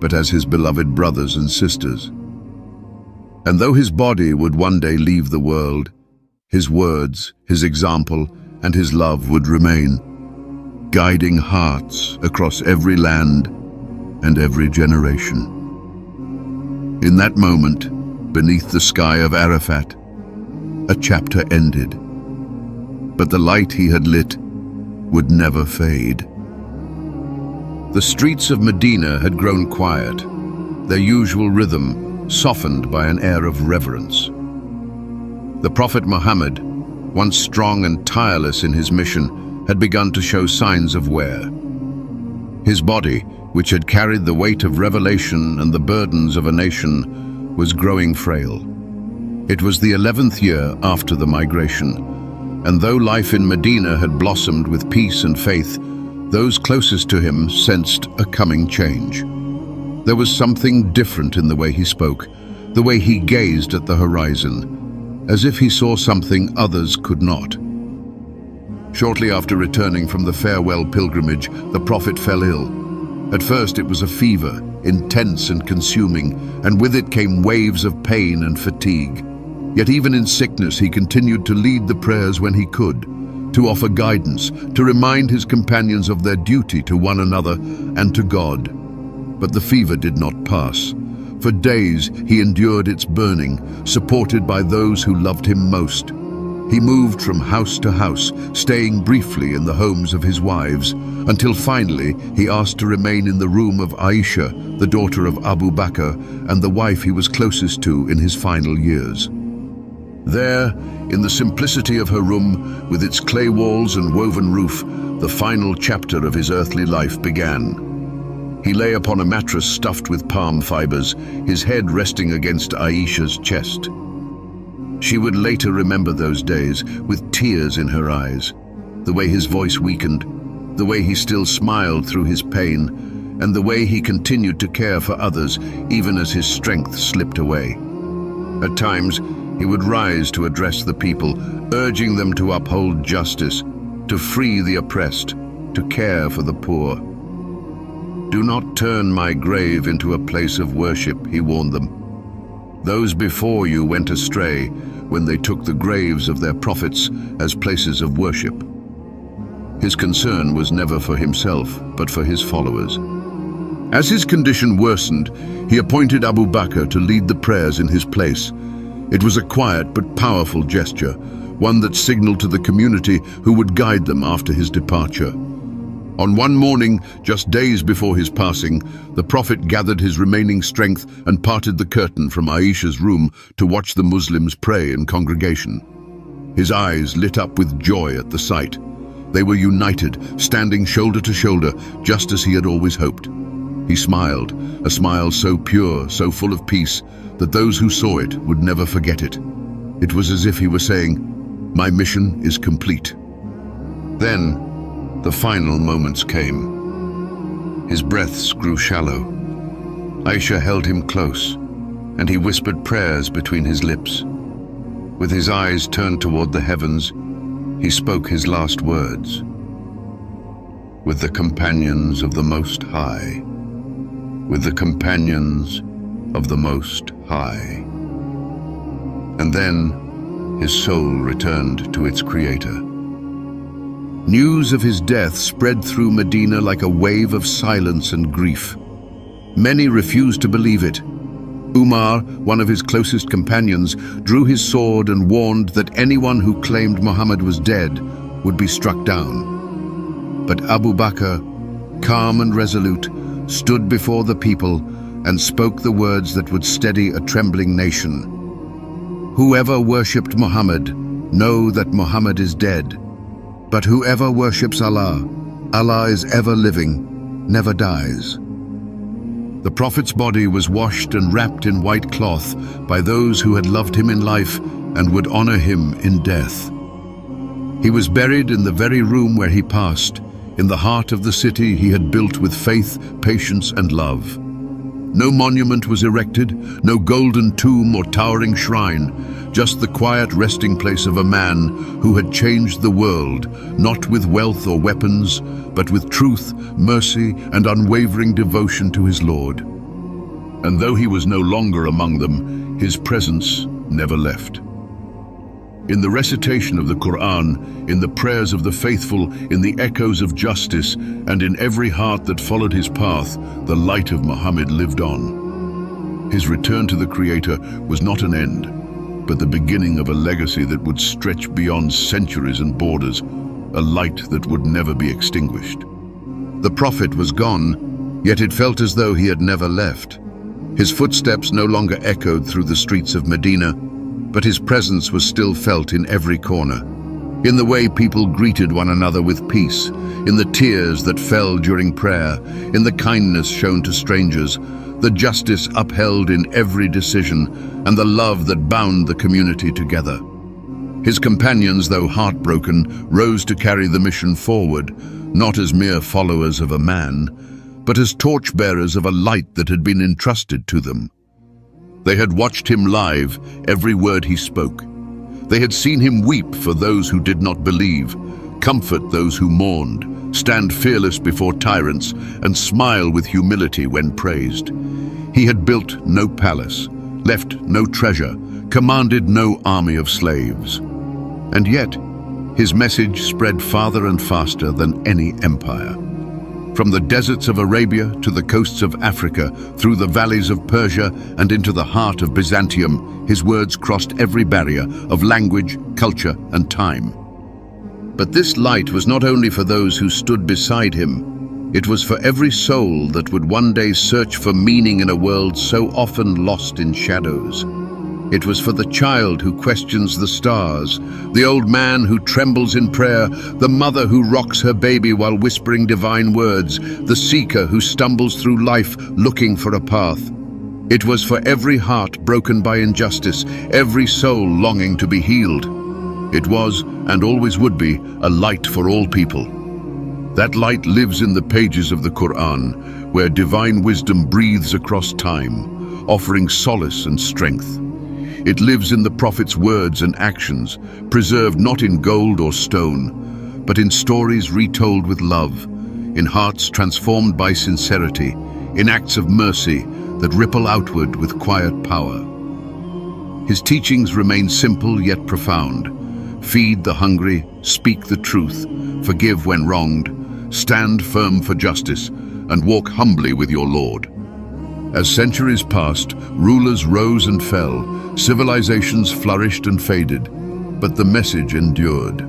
but as his beloved brothers and sisters. And though his body would one day leave the world, his words, his example, and his love would remain, guiding hearts across every land and every generation. In that moment, beneath the sky of Arafat, a chapter ended, but the light he had lit would never fade. The streets of Medina had grown quiet, their usual rhythm softened by an air of reverence. The Prophet Muhammad, once strong and tireless in his mission, had begun to show signs of wear. His body, which had carried the weight of revelation and the burdens of a nation, was growing frail. It was the 11th year after the migration, and though life in Medina had blossomed with peace and faith, those closest to him sensed a coming change. There was something different in the way he spoke, the way he gazed at the horizon, as if he saw something others could not. Shortly after returning from the farewell pilgrimage, the prophet fell ill. At first it was a fever, intense and consuming, and with it came waves of pain and fatigue. Yet even in sickness he continued to lead the prayers when he could, to offer guidance, to remind his companions of their duty to one another and to God. But the fever did not pass. For days he endured its burning, supported by those who loved him most. He moved from house to house, staying briefly in the homes of his wives, until finally he asked to remain in the room of Aisha, the daughter of Abu Bakr, and the wife he was closest to in his final years. There, in the simplicity of her room, with its clay walls and woven roof, the final chapter of his earthly life began. He lay upon a mattress stuffed with palm fibers, his head resting against Aisha's chest. She would later remember those days with tears in her eyes, the way his voice weakened, the way he still smiled through his pain, and the way he continued to care for others even as his strength slipped away. At times, he would rise to address the people, urging them to uphold justice, to free the oppressed, to care for the poor. "Do not turn my grave into a place of worship," he warned them. "Those before you went astray when they took the graves of their prophets as places of worship." His concern was never for himself, but for his followers. As his condition worsened, he appointed Abu Bakr to lead the prayers in his place. It was a quiet but powerful gesture, one that signaled to the community who would guide them after his departure. On one morning, just days before his passing, the Prophet gathered his remaining strength and parted the curtain from Aisha's room to watch the Muslims pray in congregation. His eyes lit up with joy at the sight. They were united, standing shoulder to shoulder, just as he had always hoped. He smiled, a smile so pure, so full of peace, that those who saw it would never forget it. It was as if he were saying, "My mission is complete." Then, the final moments came. His breaths grew shallow. Aisha held him close, and he whispered prayers between his lips. With his eyes turned toward the heavens, he spoke his last words. "With the companions of the Most High. With the companions of the Most High." And then his soul returned to its Creator. News of his death spread through Medina like a wave of silence and grief. Many refused to believe it. Umar, one of his closest companions, drew his sword and warned that anyone who claimed Muhammad was dead would be struck down. But Abu Bakr, calm and resolute, stood before the people and spoke the words that would steady a trembling nation. "Whoever worshipped Muhammad, know that Muhammad is dead. But whoever worships Allah, Allah is ever living, never dies." The Prophet's body was washed and wrapped in white cloth by those who had loved him in life and would honor him in death. He was buried in the very room where he passed, in the heart of the city he had built with faith, patience, and love. No monument was erected, no golden tomb or towering shrine, just the quiet resting place of a man who had changed the world, not with wealth or weapons, but with truth, mercy, and unwavering devotion to his Lord. And though he was no longer among them, his presence never left. In the recitation of the Quran, in the prayers of the faithful, in the echoes of justice, and in every heart that followed his path, the light of Muhammad lived on. His return to the Creator was not an end, but the beginning of a legacy that would stretch beyond centuries and borders, a light that would never be extinguished. The Prophet was gone, yet it felt as though he had never left. His footsteps no longer echoed through the streets of Medina, but his presence was still felt in every corner. In the way people greeted one another with peace, in the tears that fell during prayer, in the kindness shown to strangers, the justice upheld in every decision, and the love that bound the community together. His companions, though heartbroken, rose to carry the mission forward, not as mere followers of a man, but as torchbearers of a light that had been entrusted to them. They had watched him live, every word he spoke. They had seen him weep for those who did not believe, comfort those who mourned, stand fearless before tyrants, and smile with humility when praised. He had built no palace, left no treasure, commanded no army of slaves. And yet, his message spread farther and faster than any empire. From the deserts of Arabia to the coasts of Africa, through the valleys of Persia and into the heart of Byzantium, his words crossed every barrier of language, culture, and time. But this light was not only for those who stood beside him, it was for every soul that would one day search for meaning in a world so often lost in shadows. It was for the child who questions the stars, the old man who trembles in prayer, the mother who rocks her baby while whispering divine words, the seeker who stumbles through life looking for a path. It was for every heart broken by injustice, every soul longing to be healed. It was, and always would be, a light for all people. That light lives in the pages of the Quran, where divine wisdom breathes across time, offering solace and strength. It lives in the Prophet's words and actions, preserved not in gold or stone, but in stories retold with love, in hearts transformed by sincerity, in acts of mercy that ripple outward with quiet power. His teachings remain simple yet profound. Feed the hungry, speak the truth, forgive when wronged, stand firm for justice, and walk humbly with your Lord. As centuries passed, rulers rose and fell, civilizations flourished and faded, but the message endured.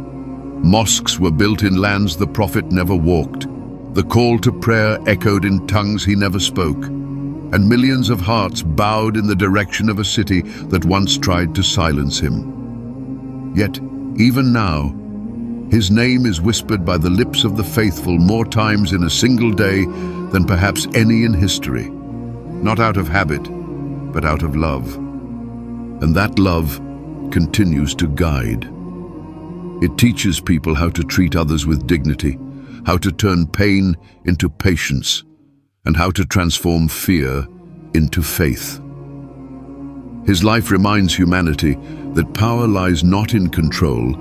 Mosques were built in lands the Prophet never walked. The call to prayer echoed in tongues he never spoke, and millions of hearts bowed in the direction of a city that once tried to silence him. Yet, even now, his name is whispered by the lips of the faithful more times in a single day than perhaps any in history. Not out of habit, but out of love. And that love continues to guide. It teaches people how to treat others with dignity, how to turn pain into patience, and how to transform fear into faith. His life reminds humanity that power lies not in control,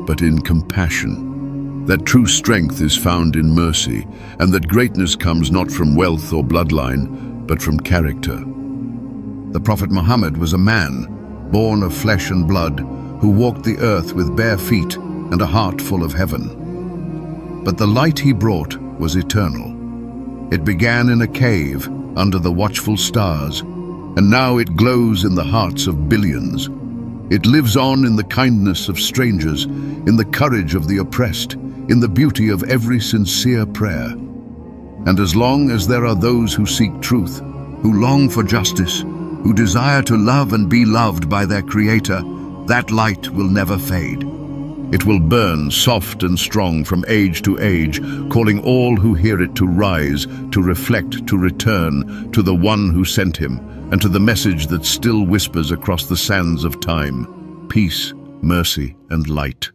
but in compassion, that true strength is found in mercy, and that greatness comes not from wealth or bloodline, but from character. The Prophet Muhammad was a man, born of flesh and blood, who walked the earth with bare feet and a heart full of heaven. But the light he brought was eternal. It began in a cave under the watchful stars, and now it glows in the hearts of billions. It lives on in the kindness of strangers, in the courage of the oppressed, in the beauty of every sincere prayer. And as long as there are those who seek truth, who long for justice, who desire to love and be loved by their Creator, that light will never fade. It will burn soft and strong from age to age, calling all who hear it to rise, to reflect, to return, to the one who sent him, and to the message that still whispers across the sands of time: peace, mercy, and light.